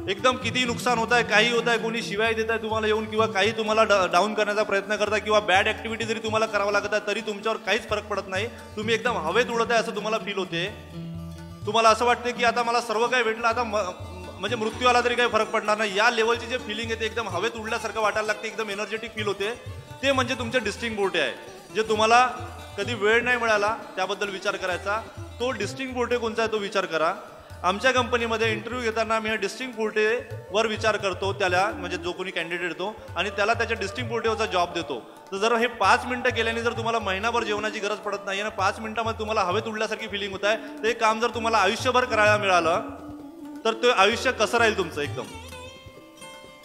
एकदम किती नुकसान होत आहे, काही होत आहे, कोणी शिवाय देत आहे तुम्हाला येऊन, किंवा काही तुम्हाला डाऊन करण्याचा प्रयत्न करता, किंवा बॅड ॲक्टिव्हिटी जरी तुम्हाला करावं लागत आहे तरी तुमच्यावर काहीच फरक पडत नाही. तुम्ही एकदम हवेत उडत आहे असं तुम्हाला फील होते. तुम्हाला असं वाटते की आता मला सर्व काही भेटलं, आता म्हणजे मृत्यू आला तरी काही फरक पडणार नाही. या लेवलची जे फिलिंग येते, एकदम हवेत उडल्यासारखं वाटायला लागते, एकदम एनर्जेटिक फील होते, ते म्हणजे तुमचे डिस्टिंक्ट पोर्टे आहे. जे तुम्हाला कधी वेळ नाही मिळाला त्याबद्दल विचार करायचा. तो डिस्टिंक्ट पोर्टे कोणता आहे तो विचार करा. आमच्या कंपनीमध्ये इंटरव्ह्यू घेताना मी डिस्टिंक्ट पोर्टेवर विचार करतो, त्याला म्हणजे जो कोणी कॅन्डिडेट येतो आणि त्याला त्याच्या डिस्टिंक्ट पोर्टेवरचा जॉब देतो. तर जर हे 5 मिनिटं केल्याने जर तुम्हाला महिनाभर जेवणाची गरज पडत नाही आणि 5 मिनिटामध्ये तुम्हाला हवेत उडल्यासारखी फिलिंग होत आहे, ते काम जर तुम्हाला आयुष्यभर करायला मिळालं तर ते आयुष्य कसं राहील तुमचं एकदम.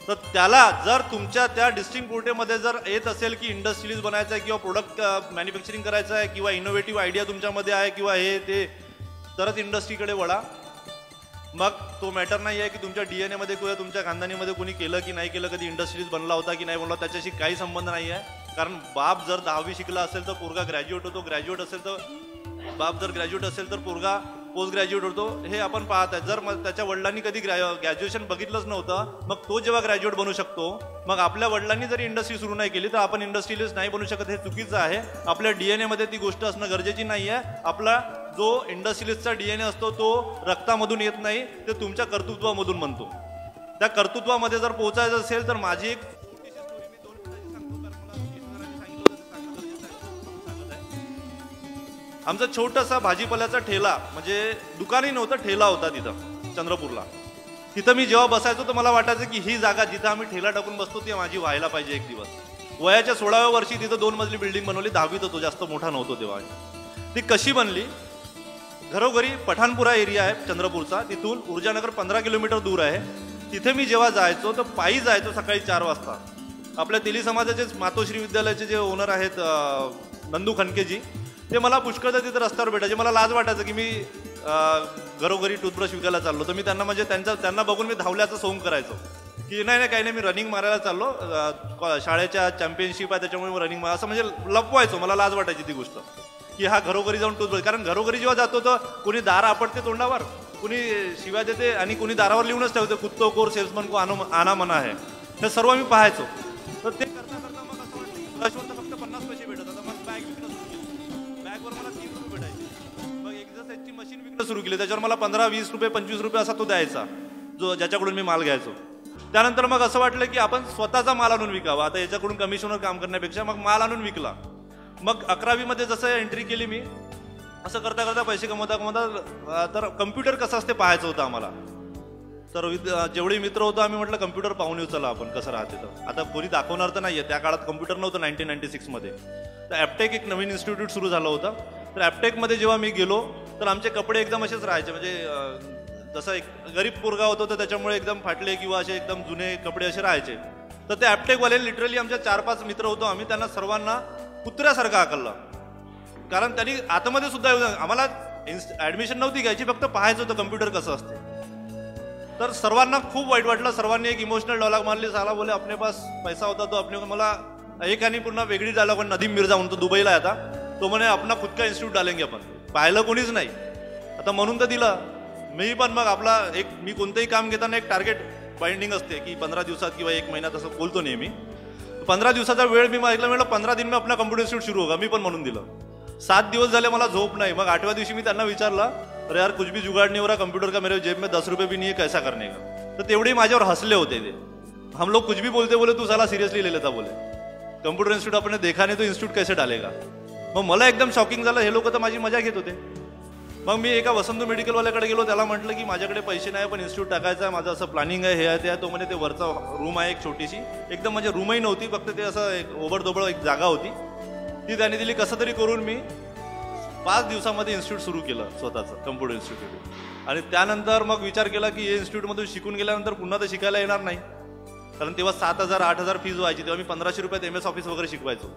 तर त्याला जर तुमच्या त्या डिस्टिंक्ट पोर्टेमध्ये जर येत असेल की इंडस्ट्रीज बनायचं आहे किंवा प्रोडक्ट मॅन्युफॅक्चरिंग करायचं आहे किंवा इनोव्हेटिव्ह आयडिया तुमच्यामध्ये आहे किंवा हे ते, तरच इंडस्ट्रीकडे वळा. मग तो मॅटर नाही आहे की तुमच्या DNA मध्ये किंवा तुमच्या खानदानीमध्ये कोणी केलं की नाही केलं, कधी इंडस्ट्रीज बनला होता की नाही बनला, त्याच्याशी काही संबंध नाही आहे. कारण बाप जर 10वी शिकला असेल तर पोरगा ग्रॅज्युएट होतो, ग्रॅज्युएट असेल तर बाप जर ग्रॅज्युएट असेल तर पोरगा पोस्ट ग्रॅज्युएट होतो. हे आपण पाहत आहे. जर मग त्याच्या वडिलांनी कधी ग्रॅज्युएशन बघितलंच नव्हतं, मग तो जेव्हा ग्रॅज्युएट बनू शकतो, मग आपल्या वडिलांनी जरी इंडस्ट्री सुरू नाही केली तर आपण इंडस्ट्रियलिस्ट नाही बनू शकत. हे चुकीचं आहे. आपल्या DNA मध्ये ती गोष्ट असणं गरजेची नाही आहे. आपला जो इंडस्ट्रियलिस्टचा DNA असतो तो रक्तामधून येत नाही, ते तुमच्या कर्तृत्वामधून म्हणतो. त्या कर्तृत्वामध्ये जर पोहोचायचं असेल तर माझी एक छोटीशी स्टोरी मी 2 मिनिटांची सांगतो, कारण मला सांगितलं सांगणं गरजेचं आहे. आमचा छोटासा भाजीपाल्याचा ठेला, म्हणजे दुकानही नव्हतं, ठेला होता तिथं चंद्रपूरला. तिथं मी जेव्हा बसायचो तर मला वाटायचं की ही जागा जिथं आम्ही ठेला टाकून बसतो ती माझी व्हायला पाहिजे एक दिवस. वयाच्या 16व्या वर्षी तिथं 2 मजली बिल्डिंग बनवली. 10वीत होतो, जास्त मोठा नव्हतो तेव्हा. ती कशी बनली? घरोघरी पठाणपुरा एरिया आहे चंद्रपूरचा, तिथून ऊर्जानगर 15 किलोमीटर दूर आहे. तिथे मी जेव्हा जायचो तर पायी जायचो सकाळी 4 वाजता. आपल्या तेली समाजाचे मातोश्री विद्यालयाचे जे ओनर आहेत नंदू खनकेजी, ते मला पुष्कळदा तिथं रस्त्यावर भेटायचे. मला लाज वाटायचं की मी घरोघरी टूथब्रश विकायला चाललो तर मी त्यांना म्हणजे त्यांना बघून मी धावल्याचं सोंग करायचो की नाही काही नाही, मी रनिंग मारायला चाललो, शाळेच्या चॅम्पियनशिप आहे त्याच्यामुळे मी रनिंग असं म्हणजे लपवायचो. मला लाज वाटायची ती गोष्ट की हा घरोघरी जाऊन टूथब्रश, कारण घरोघरी जेव्हा जातो तर कुणी दार आपटते तोंडावर, कुणी शिव्या देते आणि कुणी दारावर लिहूनच ठेवते कुत्तो कोर सेल्समन को आना मना आहे. हे सर्व मी पाहायचो. तर ते करता करता मग असं वाटतं ब्रशवर तर फक्त 50 पैसे भेटत होता. मग बॅग विकणं सुरू केली. बॅगवर मला 3 रुपये भेटायचे. मग एक्झरसाईजची मशीन विकणं सुरू केली. त्याच्यावर मला 15, 20 रुपये, 25 रुपये असा तो द्यायचा, जो ज्याच्याकडून मी माल घ्यायचो. त्यानंतर मग असं वाटलं की आपण स्वतःचा माल आणून विकावा. आता याच्याकडून कमिशनवर काम करण्यापेक्षा मग माल आणून विकला. मग 11वी मध्ये जसं एंट्री केली मी, असं करता करता पैसे कमवता तर कम्प्युटर कसं असते पाहायचं होतं आम्हाला. तर जेवढे मित्र होतो आम्ही म्हटलं कम्प्युटर पाहून येऊ चला आपण कसं राहते. तर आता कोणी दाखवणार तर नाहीये, त्या काळात कम्प्युटर नव्हतं 1996 मध्ये. तर ॲपटेक एक नवीन इन्स्टिट्यूट सुरू झालं होतं. तर ॲपटेकमध्ये जेव्हा मी गेलो तर आमचे कपडे एकदम असेच राहायचे, म्हणजे जसं एक गरीब पोरगा होतो तर त्याच्यामुळे एकदम फाटले किंवा असे एकदम जुने कपडे असे राहायचे. तर ते ॲपटेकवाले लिटरली आमच्या 4-5 मित्र होतो आम्ही, त्यांना सर्वांना कुत्र्यासारखं आकललं. कारण त्यांनी आतमध्ये सुद्धा आम्हाला ऍडमिशन नव्हती घ्यायची, फक्त पाहायचं होतं कम्प्युटर कसं असते. तर सर्वांना खूप वाईट वाटलं. सर्वांनी एक इमोशनल डायलॉग मारली, साला बोले अपने पास पैसा होता तो अपने. मला एक आणि पुन्हा वेगळी डायलॉग, नदीम मिर्झा म्हणतो दुबईला आहे आता, तो म्हणे अपना खुद का इन्स्टिट्यूट डालेंगे आपण. पाहिलं कोणीच नाही आता, म्हणून तर दिलं मी पण. मग आपला एक, मी कोणतंही काम घेताना एक टार्गेट बाइंडिंग असते की 15 दिवसात किंवा 1 महिन्यात असं बोलतो नेहमी. 15 दिवसाचा वेळ मी मागितला, म्हटलं 15 दिन में अपना कम्प्युटर इन्स्टिट्यूट सुरू होगा. मी पण म्हणून दिलं. 7 दिवस झाले मला झोप नाही. मग 8व्या दिवशी मी त्यांना विचारलं, अरे यार कुछ भी जुगाड़ नहीं हो रहा कंप्यूटर का, मेरे जेब में 10 रुपये भी नहीं है, कैसा करने का. तर तेवढे माझ्यावर हसले होते ते. हम लोग कुछ भी बोलते, बोले तू साला सिरियसली ले लेता, बोले कम्प्युटर इन्स्टिट्यूट आपने देखा नहीं तो इन्स्टिट्यूट कैसे डालेगा. मग मला एकदम शॉकिंग झालं. हे लोक तर माझी मजा घेत होते. मग मी एका वसंत मेडिकलवाल्याकडे गेलो. त्याला म्हटलं की माझ्याकडे पैसे नाही पण इन्स्टिट्यूट टाकायचं आहे, माझं असं प्लॅनिंग आहे, हे आहे ते आहे. तो म्हणे ते वरचा रूम आहे एक छोटीशी, एकदम म्हणजे रूमही नव्हती, फक्त ते असं एक ओबडधोबड एक जागा होती, ती त्याने दिली. कसं तरी करून मी 5 दिवसामध्ये इन्स्टिट्यूट सुरू केलं स्वतःचं कम्प्युटर इन्स्टिट्यूट. आणि त्यानंतर मग विचार केला की हे इन्स्टिट्यूटमधून शिकून गेल्यानंतर पुन्हा तर शिकायला येणार नाही, कारण तेव्हा 7,000 8,000 फीज व्हायची. तेव्हा मी 1500 रुपयात MS ऑफिस वगैरे शिकवायचो.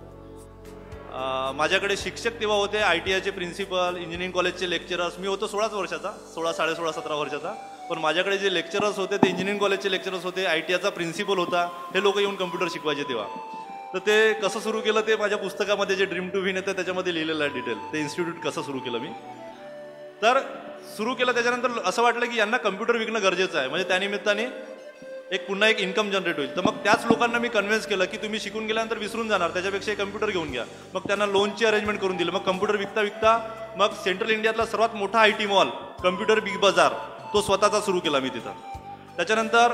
माझ्याकडे शिक्षक तेव्हा होते, ITIचे प्रिन्सिपल, इंजिनिअरिंग कॉलेजचे लेक्चरर्स. मी होतो 16 वर्षाचा, 16, 16.5, 17 वर्षाचा. पण माझ्याकडे जे लेक्चरर्स होते ते इंजिनिअरिंग कॉलेजचे लेक्चरर्स होते, ITIचा प्रिन्सिपल होता. हे लोक येऊन कम्प्युटर शिकवायचे तेव्हा. तर ते कसं सुरू केलं ते माझ्या पुस्तकामध्ये जे ड्रीम टू विन येतं त्याच्यामध्ये लिहिलेलं आहे डिटेल, ते इन्स्टिट्यूट कसं सुरू केलं मी. तर सुरू केलं त्याच्यानंतर असं वाटलं की यांना कम्प्युटर विकणं गरजेचं आहे, म्हणजे त्यानिमित्ताने पुन्हा एक इन्कम जनरेट होईल. तर मग त्याच लोकांना मी कन्व्हिन्स केलं की तुम्ही शिकून गेल्यानंतर विसरून जाणार, त्याच्यापेक्षा एक कम्प्युटर घेऊन घ्या. मग त्यांना लोनची अरेंजमेंट करून दिलं. मग कम्प्युटर विकता विकता मग सेंट्रल इंडियातला सर्वात मोठा IT मॉल कम्प्युटर बिग बाजार तो स्वतःचा सुरू केला मी तिथं. त्याच्यानंतर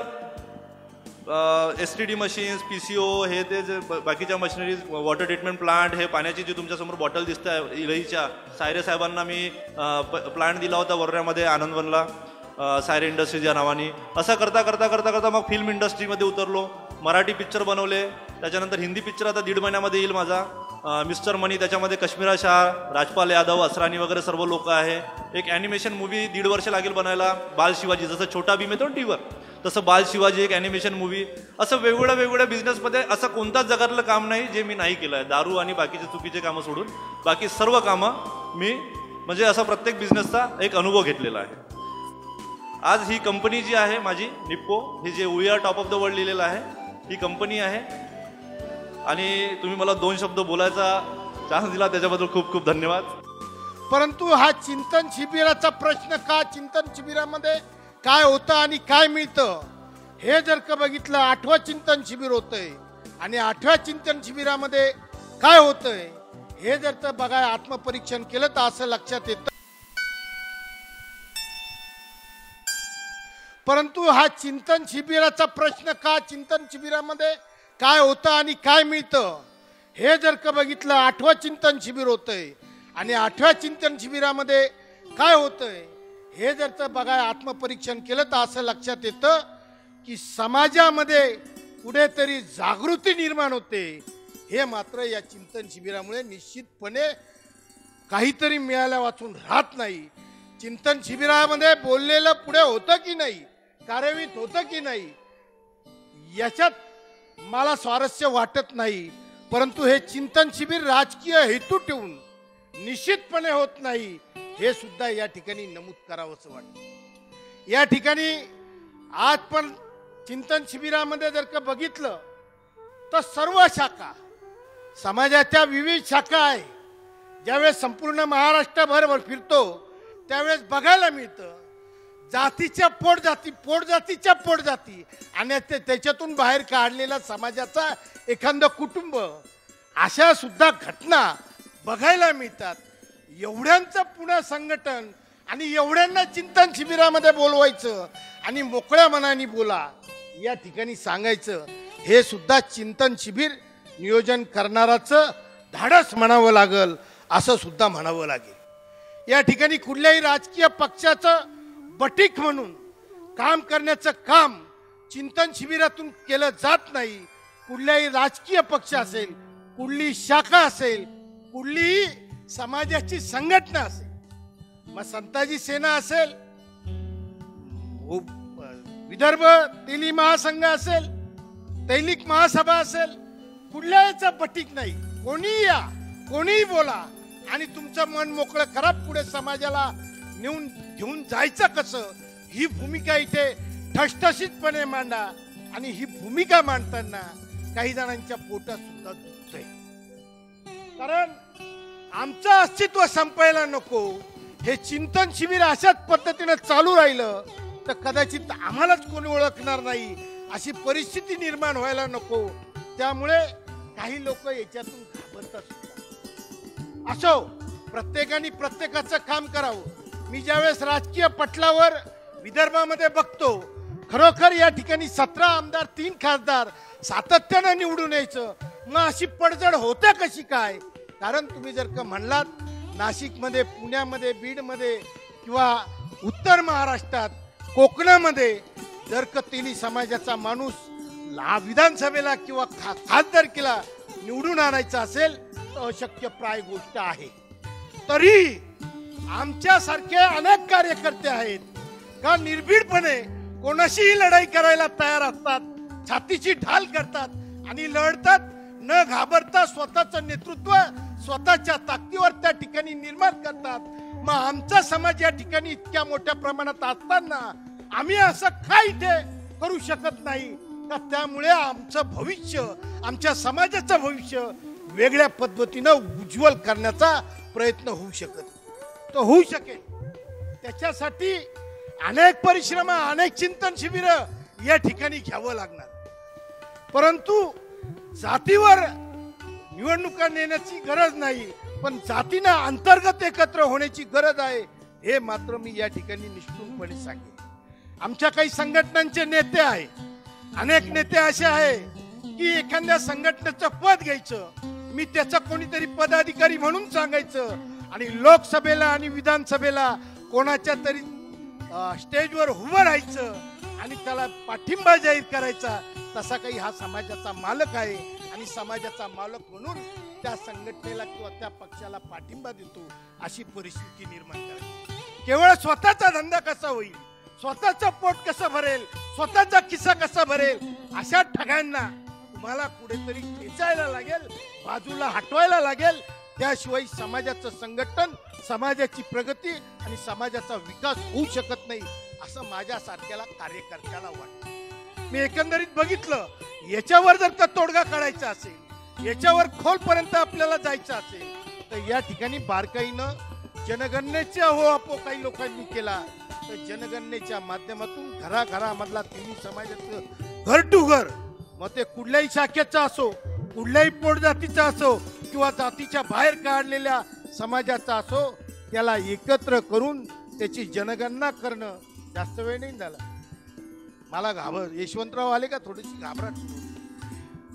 STD मशीन्स, PCO, हे ते जे बाकीच्या मशिनरीज, वॉटर ट्रीटमेंट प्लांट, हे पाण्याची जी तुमच्यासमोर बॉटल दिसत आहे इरईच्या, सायरे साहेबांना मी प्लांट दिला होता वर्ध्यामध्ये आनंदवनला, सायरे इंडस्ट्रीज या नावाने. असं करता करता करता करता मग फिल्म इंडस्ट्रीमध्ये उतरलो. मराठी पिक्चर बनवले, त्याच्यानंतर हिंदी पिक्चर आता 1.5 महिन्यामध्ये येईल माझा, मिस्टर मनी, त्याच्यामध्ये कश्मीरा शाह, राजपाल यादव, असरानी वगैरे सर्व लोक आहे. एक ॲनिमेशन मूवी 1.5 वर्ष लागेल बनायला, बाल शिवाजी, जसं छोटा भीम येतो ना टीव्हीवर, तसं बाल शिवाजी एक ॲनिमेशन मूवी. असं वेगवेगळ्या वेगवेगळ्या बिझनेसमध्ये असं कोणताच जगातलं काम नाही जे मी नाही केलं आहे. दारू आणि बाकीचे चुकीचे कामं सोडून बाकी सर्व कामं मी म्हणजे असा प्रत्येक बिझनेसचा एक अनुभव घेतलेला आहे. आज ही कंपनी जी आहे माझी निप्पो, ही जे we are top of the world लिहिलेलं आहे, ही कंपनी आहे. आणि तुम्ही मला 2 शब्द बोलायचा चान्स दिला त्याच्याबद्दल खूप खूप धन्यवाद. परंतु हा चिंतन शिबिराचा प्रश्न, का चिंतन शिबिरामध्ये काय होतं आणि काय मिळतं, हे जर का बघितलं, 8वं चिंतन शिबिर होतंय आणि 8व्या चिंतन शिबिरामध्ये काय होतंय हे जर तर बघाय आत्मपरीक्षण केलं तर असं लक्षात येतं. परंतु हा चिंतन शिबिराचा प्रश्न, का चिंतन शिबिरामध्ये काय होतं आणि काय मिळतं, हे जर का बघितलं, 8वं चिंतन शिबिर होतंय आणि 8व्या चिंतन शिबिरामध्ये काय होतंय हे जर तर बघाय आत्मपरीक्षण केलं तर असं लक्षात येतं की समाजामध्ये कुठेतरी जागृती निर्माण होते. हे मात्र या चिंतन शिबिरामुळे निश्चितपणे काहीतरी मिळाल्या वाचून राहत नाही. चिंतन शिबिरामध्ये बोललेलं पुढे होतं की नाही, कार्यान्वित होतं की नाही, याच्यात मला स्वारस्य वाटत नाही. परंतु हे चिंतन शिबिर राजकीय हेतू ठेवून निश्चितपणे होत नाही, हे सुद्धा या ठिकाणी नमूद करावंसं वाटतं. या ठिकाणी आज पण चिंतन शिबिरामध्ये जर का बघितलं तर सर्व शाखा, समाजाच्या विविध शाखा आहे. ज्यावेळेस संपूर्ण महाराष्ट्रभर फिरतो त्यावेळेस बघायला मिळतं जातीच्या पोटजातीच्या पोटजाती आणि त्याच्यातून बाहेर काढलेला समाजाचा एखादं कुटुंब, अशा सुद्धा घटना बघायला मिळतात. एवढ्यांचं पुन्हा संघटन आणि एवढ्यांना चिंतन शिबिरामध्ये बोलवायचं आणि मोकळ्या मनाने बोला या ठिकाणी सांगायचं, हे सुद्धा चिंतन शिबिर नियोजन करणाराचं धाडस म्हणावं लागल, असं सुद्धा म्हणावं लागेल. या ठिकाणी कुठल्याही राजकीय पक्षाचं बटीक म्हणून काम करण्याचं काम चिंतन शिबिरातून केलं जात नाही. कुठल्याही राजकीय पक्ष असेल, कुठली शाखा असेल, कुठलीही समाजाची संघटना असेल, मग संताजी सेना असेल, विदर्भ तेली महासंघ असेल, तैलिक महासभा असेल, कुठल्याचा बटीक नाही. कोणीही या, कोणीही बोला आणि तुमचं मन मोकळं करा. पुढे समाजाला नेऊन घेऊन जायचं कसं, ही भूमिका इथे ठसठशीतपणे मांडा. आणि ही भूमिका मांडताना काही जणांच्या पोटात सुद्धा दुखतंय, कारण आमचं अस्तित्व संपायला नको. हे चिंतन शिबिर अशाच पद्धतीने चालू राहिलं तर कदाचित आम्हालाच कोणी ओळखणार नाही, अशी परिस्थिती निर्माण व्हायला नको. त्यामुळे काही लोक याच्यातून घाबरतात सुद्धा. असो, प्रत्येकाने प्रत्येकाचं काम करावं. मी ज्यावेळेस राजकीय पटलावर विदर्भामध्ये बघतो, खरोखर या ठिकाणी 17 आमदार, 3 खासदार सातत्यानं निवडून यायचं, मग अशी पडझड होते कशी काय? कारण तुम्ही जर का म्हणलात नाशिकमध्ये, पुण्यामध्ये, बीडमध्ये किंवा उत्तर महाराष्ट्रात, कोकणामध्ये जर का तेली समाजाचा माणूस विधानसभेला किंवा खासदारकीला निवडून आणायचा असेल तर अशक्यप्राय गोष्ट आहे. तरी आमच्यासारखे अनेक कार्यकर्ते आहेत का निर्भीडपणे कोणाशीही लढाई करायला तयार असतात, छातीची ढाल करतात आणि लढतात, न घाबरता स्वतःचं नेतृत्व स्वतःच्या ताकदीवर त्या ठिकाणी निर्माण करतात. मग आमचा समाज या ठिकाणी इतक्या मोठ्या प्रमाणात असताना आम्ही असं काय इथे करू शकत नाही का? त्यामुळे आमचं भविष्य, आमच्या समाजाचं भविष्य वेगळ्या पद्धतीनं उज्ज्वल करण्याचा प्रयत्न होऊ होऊ शकेल. त्याच्यासाठी अनेक परिश्रम, अनेक चिंतन शिबिर या ठिकाणी घ्यावं लागणार. परंतु जातीवर निवडणुका नेण्याची गरज नाही, पण जातीनं अंतर्गत एकत्र होण्याची गरज आहे, हे मात्र मी या ठिकाणी निश्चितपणे सांगेन. आमच्या काही संघटनांचे नेते आहेत, अनेक नेते असे आहे की एखाद्या संघटनेचं पद घ्यायचं, मी त्याचा कोणीतरी पदाधिकारी म्हणून सांगायचं आणि लोकसभेला आणि विधानसभेला कोणाच्या तरी स्टेजवर उभं राहायचं आणि त्याला पाठिंबा जाहीर करायचा. तसा काही हा समाजाचा मालक आहे आणि समाजाचा मालक म्हणून त्या संघटनेला किंवा त्या पक्षाला पाठिंबा देतो, अशी परिस्थिती निर्माण करायची. केवळ स्वतःचा धंदा कसा होईल, स्वतःचं पोट कसं भरेल, स्वतःचा खिस्सा कसा भरेल, अशा ठगांना तुम्हाला कुठेतरी खेचायला लागेल, बाजूला हटवायला लागेल. त्याशिवाय समाजाचं संघटन, समाजाची प्रगती आणि समाजाचा विकास होऊ शकत नाही, असं माझ्यासारख्याला कार्यकर्त्याला वाटतं. मी एकंदरीत बघितलं, याच्यावर जर का तोडगा काढायचा असेल, याच्यावर खोलपर्यंत आपल्याला जायचं असेल, तर या ठिकाणी बारकाईनं जनगणनेचा हो काही लोकांनी केला, तर जनगणनेच्या माध्यमातून घराघरामधला तिन्ही समाजाचं घर टू घर, मग ते कुठल्याही शाखेचा असो, कुठल्याही पोट जातीचा असो किंवा जातीच्या बाहेर काढलेल्या समाजाचा असो, त्याला एकत्र करून त्याची जनगणना करणं जास्त वेळ नाही झाला. मला यशवंतराव आले का थोडीशी घाबरट.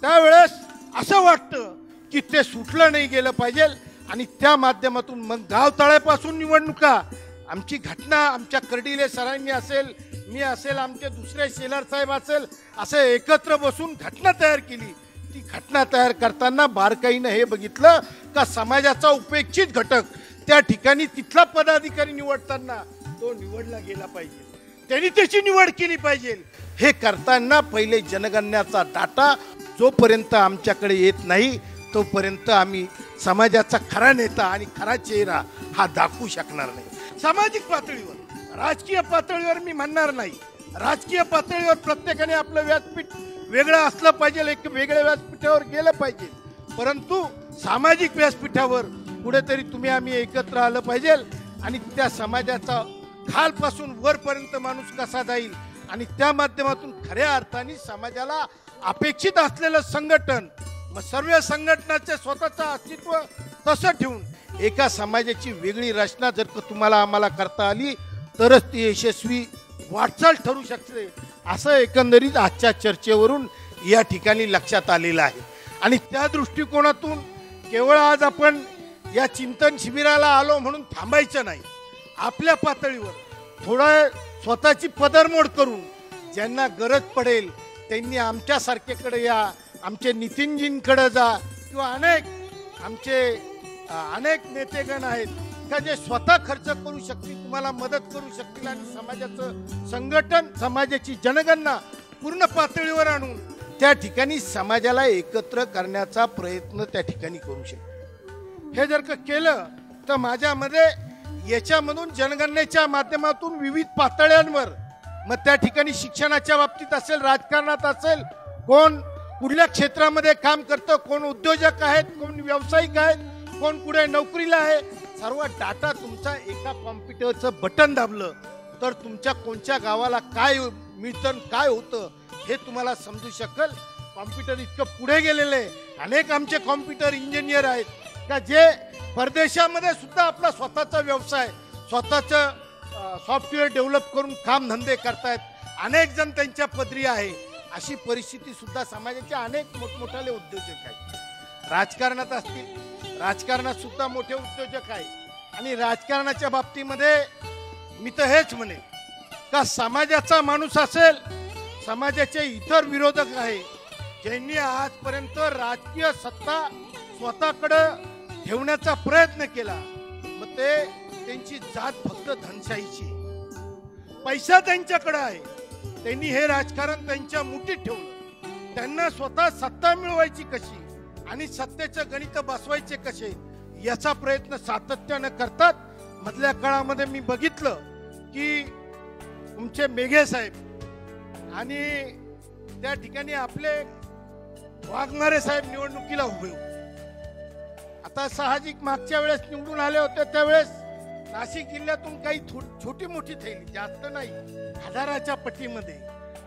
त्यावेळेस असं वाटतं की ते सुटलं नाही गेलं पाहिजे आणि त्या माध्यमातून मग गाव तळापासून निवडणुका, आमची घटना आमच्या कर्डिले सरांनी असेल, मी असेल, आमचे दुसरे शेलार साहेब असेल, असं एकत्र बसून घटना तयार केली. ती घटना तयार करताना बारकाईनं हे बघितलं का समाजाचा उपेक्षित घटक त्या ठिकाणी तिथला पदाधिकारी निवडताना तो निवडला गेला पाहिजे, त्यांनी त्याची निवड केली पाहिजे. हे करताना पहिले जनगणनेचा डाटा जोपर्यंत आमच्याकडे येत नाही तोपर्यंत आम्ही समाजाचा खरा नेता आणि खरा चेहरा हा दाखवू शकणार नाही. सामाजिक पातळीवर, राजकीय पातळीवर मी म्हणणार नाही, राजकीय पातळीवर प्रत्येकाने आपलं व्यासपीठ वेगळं असलं पाहिजे, एक वेगळ्या व्यासपीठावर गेलं पाहिजे, परंतु सामाजिक व्यासपीठावर कुठेतरी तुम्ही आम्ही एकत्र आलं पाहिजे आणि त्या समाजाचा खालपासून वरपर्यंत माणूस कसा जाईल आणि त्या माध्यमातून खऱ्या अर्थाने समाजाला अपेक्षित असलेलं संघटन, मग सर्व संघटनाचे स्वतःचं अस्तित्व तसं ठेवून एका समाजाची वेगळी रचना जर का तुम्हाला आम्हाला करता आली तरच ती यशस्वी वाटचाल ठरू शकते, असं एकंदरीत आजच्या चर्चेवरून या ठिकाणी लक्षात आलेलं आहे. आणि त्या दृष्टिकोनातून केवळ आज आपण या चिंतन शिबिराला आलो म्हणून थांबायचं नाही, आपल्या पातळीवर थोडं स्वतःची पदरमोड करून ज्यांना गरज पडेल त्यांनी आमच्यासारखेकडे या, आमचे नितीनजींकडे जा किंवा अनेक नेतेगण आहेत का जे स्वतः खर्च करू शकतील, तुम्हाला मदत करू शकतील आणि समाजाचं संघटन, समाजाची जनगणना पूर्ण पातळीवर आणून त्या ठिकाणी समाजाला एकत्र करण्याचा प्रयत्न त्या ठिकाणी करू शकतो. हे जर का केलं तर माझ्यामध्ये याच्यामधून जनगणनेच्या माध्यमातून विविध पातळ्यांवर, मग त्या ठिकाणी शिक्षणाच्या बाबतीत असेल, राजकारणात असेल, कोण कुठल्या क्षेत्रामध्ये काम करतं, कोण उद्योजक आहेत, कोण व्यावसायिक आहेत, कोण कुठे नोकरीला आहे, सर्व डाटा तुमचा एका कॉम्प्युटरचं बटन दाबलं तर तुमच्या कोणत्या गावाला काय मिळतं, काय होतं हे तुम्हाला समजू शकेल. कॉम्प्युटर इतकं पुढे गेलेलं आहे, अनेक आमचे कॉम्प्युटर इंजिनियर आहेत का जे परदेशामध्ये सुद्धा आपला स्वतःचा व्यवसाय, स्वतःचं सॉफ्टवेअर डेव्हलप करून कामधंदे करतायत, अनेक जण त्यांच्या पदरी आहे. अशी परिस्थिती सुद्धा समाजाचे अनेक मोठमोठाले उद्योजक आहेत. राजकारणात असतील, राजकारणात सुद्धा मोठे उद्योजक आहेत आणि राजकारणाच्या बाबतीमध्ये मी तर हेच म्हणेन का समाजाचा माणूस असेल, समाजाचे इतर विरोधक आहे ज्यांनी आजपर्यंत राजकीय सत्ता स्वतःकडे ठेवण्याचा प्रयत्न केला, मग ते त्यांची जात फक्त धनशाहीची, पैसा त्यांच्याकडे आहे, त्यांनी हे राजकारण त्यांच्या मुठीत ठेवलं. त्यांना स्वतः सत्ता मिळवायची कशी आणि सत्तेचं गणित बसवायचे कसे याचा प्रयत्न सातत्यानं करतात. मधल्या काळामध्ये मी बघितलं की तुमचे मेघे साहेब आणि त्या ठिकाणी आपले वाघमारे साहेब निवडणुकीला उभे होते. आता साहजिक मागच्या वेळेस निवडून आले होते त्यावेळेस नाशिक जिल्ह्यातून काही छोटी मोठी थैली, जास्त नाही, हजाराच्या पट्टीमध्ये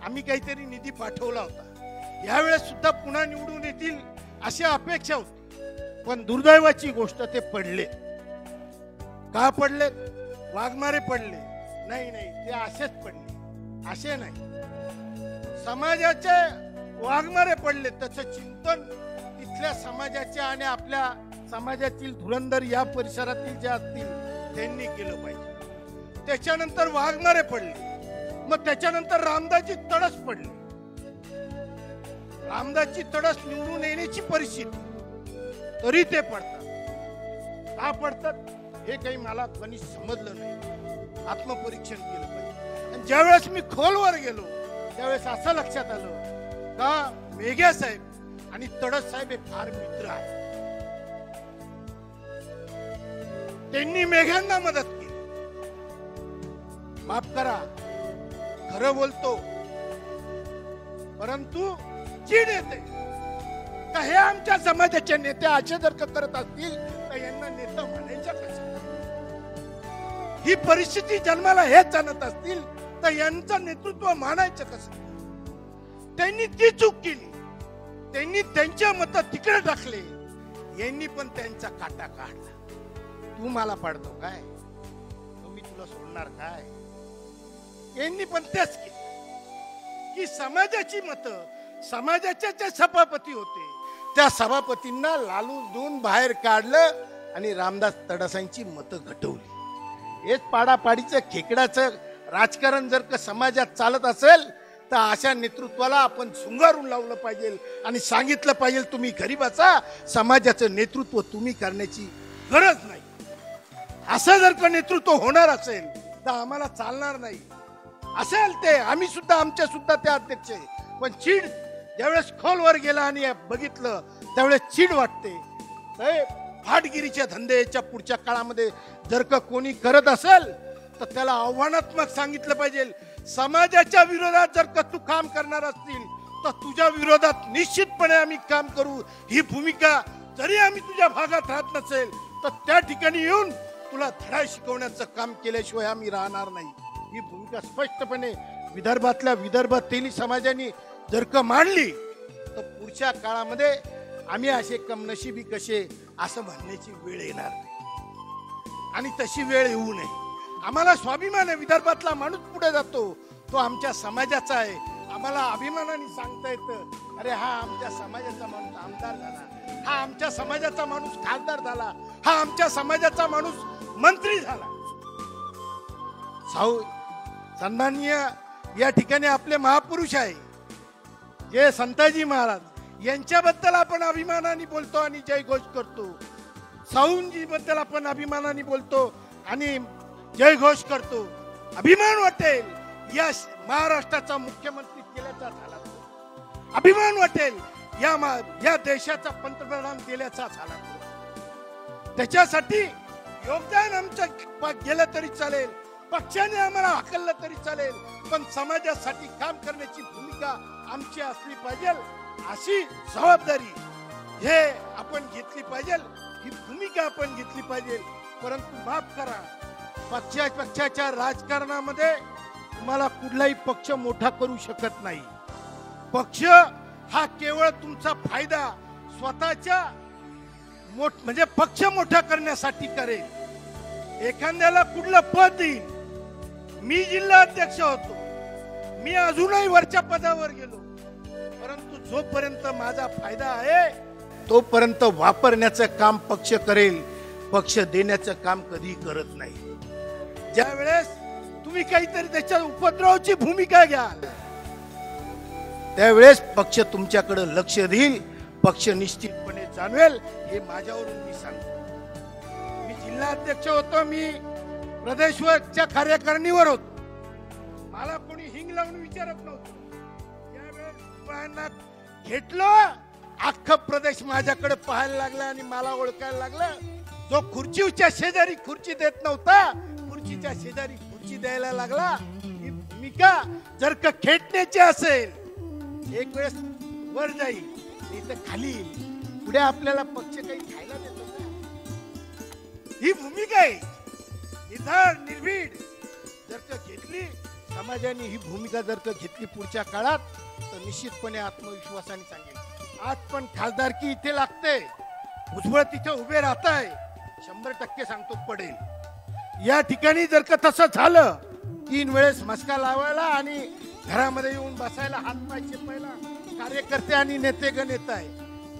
आम्ही काहीतरी निधी पाठवला होता. यावेळेस सुद्धा पुन्हा निवडून येतील अशी अपेक्षा होती, पण दुर्दैवाची गोष्ट ते पडले. का पडले? वाघमारे पडले? नाही, ते असेच पडले, असे नाही. समाजाचे वाघमारे पडले त्याचं चिंतन तिथल्या समाजाच्या आणि आपल्या समाजातील धुरंधर या परिसरातील जे असतील त्यांनी केलं पाहिजे. त्याच्यानंतर वाघमारे पडले, मग त्याच्यानंतर रामदासची तडस पडली. रामदासची तडस निवडून येण्याची परिस्थिती तरी ते पडतात. का पडतात हे काही मला कधी समजलं नाही. आत्मपरीक्षण केलं पाहिजे. आणि ज्यावेळेस मी खोलवर गेलो त्यावेळेस असं लक्षात आलं का मेघे साहेब आणि तडस साहेब हे फार मित्र आहेत. त्यांनी मेघ्यांना मदत केली. माफ करा, खरं बोलतो, परंतु चीड येते का हे आमच्या समाजाचे नेते असे जर करत असतील तर यांना नेता म्हणायचं कसं? ही परिस्थिती जन्माला हेच जाणत असतील तर यांचं नेतृत्व मानायचं कसं? त्यांनी ती चूक केली. त्यांनी त्यांच्या मत तिकडे टाकले. यांनी पण त्यांचा काटा काढला. तू मला पाडतो काय? मी तुला सोडणार काय? यांनी पण तेच केलं की समाजाची मत, समाजाचे जे सभापती होते त्या सभापतींना लालूच देऊन बाहेर काढलं आणि रामदास तडसांची मतं घटवली. हेच पाडापाडीचं खेकडाचं राजकारण जर का समाजात चालत असेल तर अशा नेतृत्वाला आपण झुंगारून लावलं पाहिजे आणि सांगितलं पाहिजे तुम्ही गरीबाचा समाजाचं नेतृत्व तुम्ही करण्याची गरज नाही. असं जर का नेतृत्व होणार असेल तर आम्हाला चालणार नाही. असेल ते आम्ही सुद्धा आमच्या सुद्धा ते अध्यक्ष आहे. पण चीड ज्यावेळेस खोलवर गेला आणि बघितलं त्यावेळेस चीड वाटते. फाटगिरीच्या धंद्याच्या पुढच्या काळामध्ये जर का कोणी करत असेल तर त्याला आव्हानात्मक सांगितलं पाहिजे. समाजाच्या विरोधात जर का तू काम करणार असतील तर तुझ्या विरोधात निश्चितपणे आम्ही काम करू. ही भूमिका जरी आम्ही तुझ्या भागात राहत नसेल तर त्या ठिकाणी येऊन तुला धडा शिकवण्याचं काम केल्याशिवाय आम्ही राहणार नाही. ही भूमिका स्पष्टपणे विदर्भातल्या विदर्भ तेली समाजाने जर का मांडली तर पुढच्या काळामध्ये आम्ही असे कमनशिबी कसे असं म्हणण्याची वेळ येणार नाही आणि तशी वेळ येऊ नये. आम्हाला स्वाभिमान आहे. विदर्भातला माणूस पुढे जातो तो आमच्या समाजाचा आहे. आम्हाला अभिमानाने सांगता येतं अरे हा आमच्या समाजाचा माणूस आमदार झाला, हा आमच्या समाजाचा माणूस खासदार झाला, हा आमच्या समाजाचा माणूस मंत्री झाला. सन्माननीय या ठिकाणी आपले महापुरुष आहे जे संताजी महाराज यांच्याबद्दल आपण अभिमानाने बोलतो आणि जय घोष करतो. साऊंजी बद्दल आपण अभिमानाने बोलतो आणि जय घोष करतो. अभिमान वाटेल या महाराष्ट्राचा मुख्यमंत्री केल्याचा झाला. अभिमान वाटेल या देशाचा पंतप्रधान केल्याचा झाला. त्याच्यासाठी योगदान आमचं गेलं तरी चालेल, पक्षाने आम्हाला हाकललं तरी चालेल, पण समाजासाठी काम करण्याची भूमिका आमची असली पाहिजे. अशी जबाबदारी हे आपण घेतली पाहिजे, ही भूमिका आपण घेतली पाहिजे. परंतु माफ करा, पक्षाच्या राजकारणामध्ये तुम्हाला कुठलाही पक्ष मोठा करू शकत नाही. पक्ष हा केवळ तुमचा फायदा स्वतःच्या म्हणजे पक्ष मोठा करण्यासाठी करेल. एखाद्याला कुठलं पद देईल. मी जिल्हा अध्यक्ष होतो, मी अजूनही वरच्या पदावर गेलो, परंतु जोपर्यंत माझा फायदा आहे तोपर्यंत वापरण्याचं काम पक्ष करेल. पक्ष देण्याचं काम कधी करत नाही. ज्या वेळेस तुम्ही काहीतरी त्याच्या उपद्रवाची भूमिका घ्याल त्यावेळेस पक्ष तुमच्याकडे लक्ष देईल, पक्ष निश्चितपणे जाणवेल. हे माझ्यावरून मी सांगतो. मी जिल्हा अध्यक्ष होतो, मी प्रदेशच्या कार्यकारिणीवर होतो. मला कोणी हिंग लावून विचारत नव्हतं. ज्यावेळेस घेतलं अख्खा प्रदेश माझ्याकडे पाहायला लागला आणि मला ओळखायला लागला. जो खुर्चीच्या शेजारी खुर्ची देत नव्हता खुर्चीच्या शेजारी खुर्ची द्यायला लागला. ही भूमिका जर का खेटण्याची असेल एक वेळेस वर जाईल नाही तर खाली येईल. पुढे आपल्याला पक्ष काही खायला देतो का? ही भूमिका आहे. निधान निर्भीड जर का घेतली समाजाने, ही भूमिका जर का घेतली पुढच्या काळात तर निश्चितपणे आत्मविश्वासाने सांगेल. आज पण खासदारकी इथे लागते, भुजबळ तिथे उभे राहत आहे, 100% सांगतो पडेल. या ठिकाणी जर का तसं झालं 3 वेळेस मस्का लावायला आणि घरामध्ये येऊन बसायला हातपाय चेपायला कार्यकर्ते आणि नेतेगण येत आहे,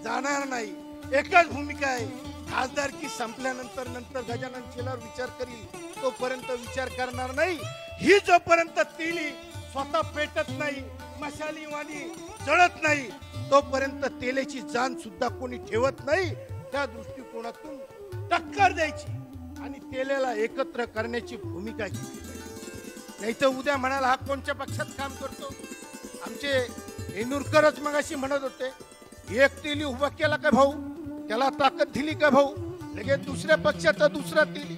जाणार नाही. एकच भूमिका आहे, खासदारकी संपल्यानंतर गजानन शेलार विचार करील तोपर्यंत विचार करणार नाही. ही जोपर्यंत तिली स्वतः पेटत नाही, मशाली वाणी जळत नाही, तोपर्यंत तेलेची जाण सुद्धा कोणी ठेवत नाही. त्या दृष्टिकोनातून टक्कर द्यायची आणि तेलेला एकत्र करण्याची भूमिका घेतली पाहिजे. नाही तर उद्या म्हणाला हा कोणत्या पक्षात काम करतो. आमचे हेनूरकरच मगाशी म्हणत होते, एक तेली उभा केला का भाऊ, त्याला ताकद दिली का भाऊ, लगेच दुसऱ्या पक्षाचा दुसरा तेली,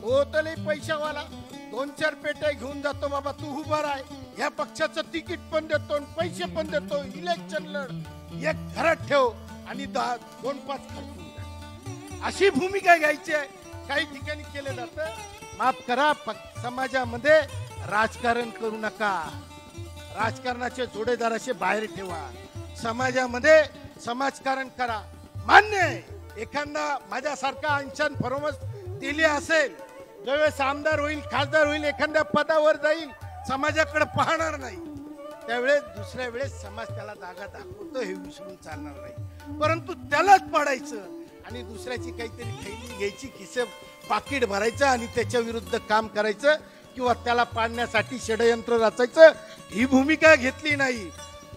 तो तर पैशावाला 2-4 पेट्या घेऊन जातो, बाबा तू उभा राय, ह्या पक्षाचं तिकीट पण देतो आणि पैसे पण देतो, इलेक्शन लढ, एक घरात ठेव आणि 2-5 खर्चून जा. अशी भूमिका घ्यायची आहे. काही ठिकाणी केलं जातं, माफ करा, समाजामध्ये राजकारण करू नका, राजकारणाचे जोडेदार असे बाहेर ठेवा, समाजामध्ये समाजकारण करा. मान्य आहे, एखादा माझ्यासारखा अंशन फरमस दिली असेल, ज्यावेळेस आमदार होईल, खासदार होईल, एखाद्या पदावर जाईल, समाजाकडे पाहणार नाही, त्यावेळेस दुसऱ्या वेळेस समाज त्याला जागा दाखवतो, हे विसरून चालणार नाही. परंतु त्यालाच पाडायचं आणि दुसऱ्याची काहीतरी थैली घ्यायची, खिसे पाकिट भरायचं आणि त्याच्या विरुद्ध काम करायचं किंवा त्याला पाडण्यासाठी षडयंत्र रचायचं, ही भूमिका घेतली नाही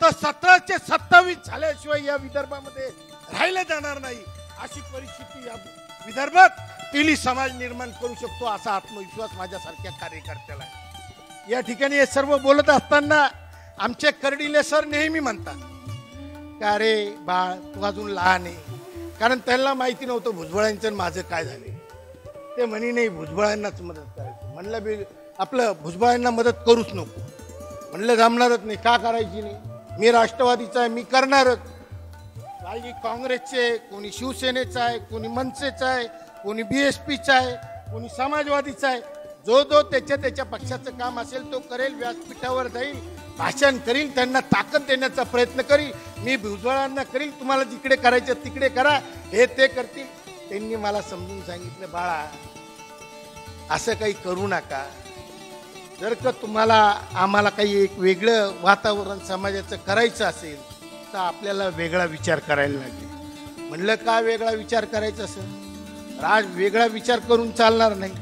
तर 17चे 27 झाल्याशिवाय या विदर्भामध्ये राहिलं जाणार नाही. अशी परिस्थिती या विदर्भात तेली समाज निर्माण करू शकतो, असा आत्मविश्वास माझ्यासारख्या कार्यकर्त्याला आहे. या ठिकाणी हे सर्व बोलत असताना आमचे कर्डिले सर नेहमी म्हणतात का रे बाळ तू अजून लहान आहे, कारण त्यांना माहिती नव्हतं भुजबळांचं माझं काय झाले. ते म्हणे नाही भुजबळांनाच मदत करायची. म्हणलं बी आपलं भुजबळांना मदत करूच नको. म्हणलं जमणारच नाही. का करायची नाही, मी राष्ट्रवादीचा आहे, मी करणारच. काही काँग्रेसचे, कोणी शिवसेनेचा आहे, कोणी मनसेचा आहे, कोणी BSPचा आहे, कोणी समाजवादीचा आहे. जो त्याच्या पक्षाचं काम असेल तो करेल, व्यासपीठावर जाईल, भाषण करील, त्यांना ताकद देण्याचा प्रयत्न करील. मी भुजबळांना करील, तुम्हाला जिकडे करायचं तिकडे करा, हे ते करतील. त्यांनी मला समजून सांगितलं, बाळा असं काही करू नका. जर का तुम्हाला आम्हाला काही एक वेगळं वातावरण समाजाचं करायचं असेल तर आपल्याला वेगळा विचार करायला लागेल. म्हणलं का वेगळा विचार करायचा असेल, वेगळा विचार करून चालणार नाही.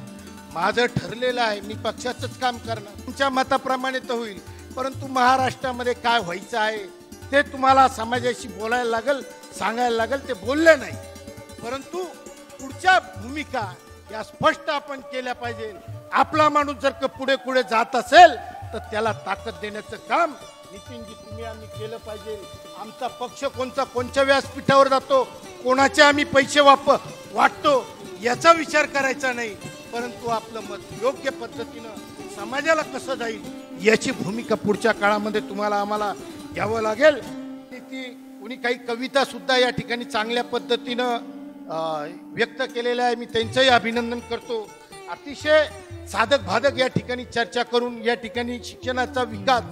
माझं ठरलेलं आहे, मी पक्षाचंच काम करणार. तुमच्या मताप्रमाणे तर होईल, परंतु महाराष्ट्रामध्ये काय व्हायचं आहे ते तुम्हाला समाजाशी बोलायला लागेल, सांगायला लागेल. ते बोलले नाही, परंतु पुढच्या भूमिका या स्पष्ट आपण केल्या पाहिजे. आपला माणूस जर का पुढे पुढे जात असेल तर त्याला ताकद देण्याचं काम नितीनजी तुम्ही आम्ही केलं पाहिजे. आमचा पक्ष कोणत्या व्यासपीठावर जातो, कोणाचे आम्ही पैसे वाटतो याचा विचार करायचा नाही, परंतु आपलं मत योग्य पद्धतीनं समाजाला कसं जाईल याची भूमिका पुढच्या काळामध्ये तुम्हाला आम्हाला घ्यावं लागेल. ती कोणी काही कविता सुद्धा या ठिकाणी चांगल्या पद्धतीनं व्यक्त केलेल्या आहे, मी त्यांचंही अभिनंदन करतो. अतिशय साधक भाधक या ठिकाणी चर्चा करून या ठिकाणी शिक्षणाचा विकास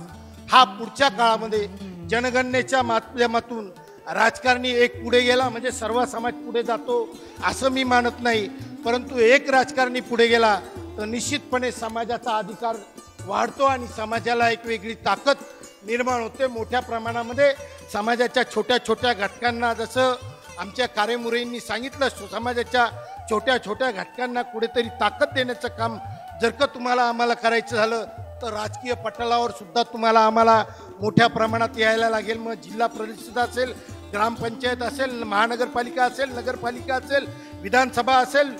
हा पुढच्या काळामध्ये जनगणनेच्या माध्यमातून राजकारणी एक पुढे गेला म्हणजे सर्व समाज पुढे जातो असं मी मानत नाही, परंतु एक राजकारणी पुढे गेला तर निश्चितपणे समाजाचा अधिकार वाढतो आणि समाजाला एक वेगळी ताकद निर्माण होते. मोठ्या प्रमाणामध्ये समाजाच्या छोट्या छोट्या घटकांना, जसं आमच्या कारेमुरेंनी सांगितलं, समाजाच्या छोट्या छोट्या घटकांना कुठेतरी ताकद देण्याचं काम जर का तुम्हाला आम्हाला करायचं झालं तर राजकीय पटलावर सुद्धा तुम्हाला आम्हाला मोठ्या प्रमाणात यायला लागेल. मग जिल्हा परिषद असेल, ग्रामपंचायत असेल, महानगरपालिका असेल, नगरपालिका असेल, विधानसभा असेल,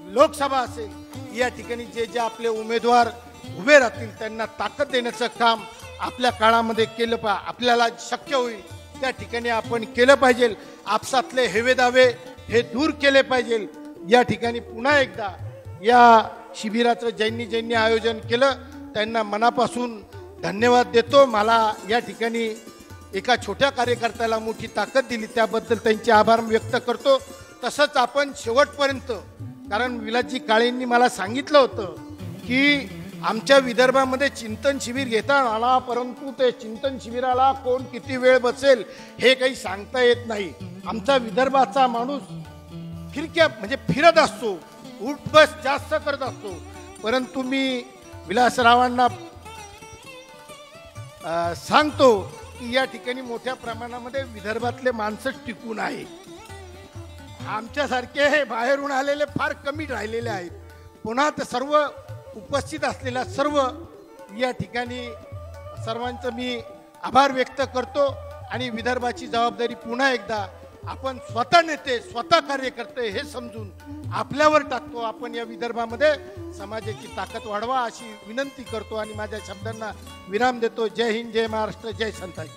लोकसभा असेल, या ठिकाणी जे जे आपले उमेदवार उभे राहतील त्यांना ताकद देण्याचं काम आपल्या काळामध्ये केलं आपल्याला शक्य होईल त्या ठिकाणी आपण केलं पाहिजे. आपसातले हेवेदावे हे दूर केले पाहिजे. या ठिकाणी पुन्हा एकदा या शिबिराचं ज्यांनी आयोजन केलं त्यांना मनापासून धन्यवाद देतो. मला या ठिकाणी एका छोट्या कार्यकर्त्याला मोठी ताकद दिली त्याबद्दल त्यांचे आभार व्यक्त करतो. तसंच आपण शेवटपर्यंत, कारण विलासजी काळेंनी मला सांगितलं होतं की आमच्या विदर्भामध्ये चिंतन शिबिर घेता आला, परंतु ते चिंतन शिबिराला कोण किती वेळ बसेल हे काही सांगता येत नाही. आमचा विदर्भाचा माणूस फिरत असतो, उठ बस जास्त करत असतो, परंतु मी विलासरावांना सांगतो की या ठिकाणी मोठ्या प्रमाणामध्ये विदर्भातले माणसं टिकून आहे. आमच्यासारखे हे बाहेरून आलेले फार कमी राहिलेले आहेत. पुन्हा ते सर्व उपस्थित असलेल्या सर्व या ठिकाणी सर्वांचं मी आभार व्यक्त करतो आणि विदर्भाची जबाबदारी पुन्हा एकदा आपण स्वतः नेते स्वतः कार्यकर्ते हे समजून आपल्यावर टाकतो. आपण या विदर्भामध्ये समाजाची ताकद वाढवा अशी विनंती करतो आणि माझ्या शब्दांना विराम देतो. जय हिंद, जय महाराष्ट्र, जय संताजी.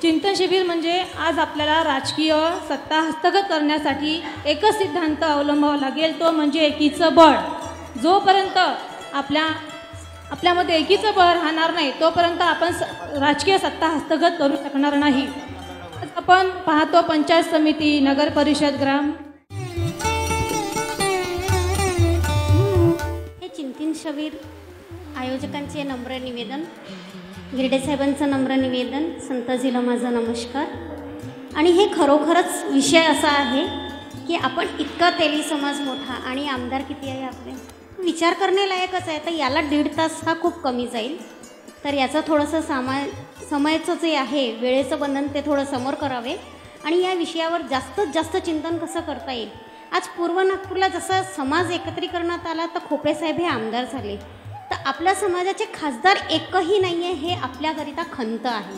चिंतन शिबिर म्हणजे आज आपल्याला राजकीय सत्ता हस्तगत करण्यासाठी एकच सिद्धांत अवलंबावा लागेल, तो म्हणजे एकीचं बळ. जोपर्यंत आपल्यामध्ये एकीचं बळ राहणार नाही तोपर्यंत आपण राजकीय सत्ता हस्तगत करू शकणार नाही. आज आपण पाहतो पंचायत समिती, नगर परिषद, ग्राम. हे चिंतन शिबिर आयोजकांचे नम्र निवेदन, गिरडे साहेबांचं नम्र निवेदन, संताजीला माझा नमस्कार. आणि हे खरोखरच विषय असा आहे की आपण इतका तेली समाज मोठा आणि आमदार किती आहे आपले, विचार करण्यालायकच आहे. तर याला 1.5 तास हा खूप कमी जाईल. तर याचं थोडंसं समयाचं जे आहे वेळेचं बंधन ते थोडं समोर करावे आणि या विषयावर जास्तीत जास्त चिंतन कसं करता येईल. आज पूर्व नागपूरला जसं समाज एकत्रीकरणात आला तर खोपडे साहेब हे आमदार झाले, तर आपल्या समाजाचे खासदार एकही नाही आहे हे आपल्याकरिता खंत आहे.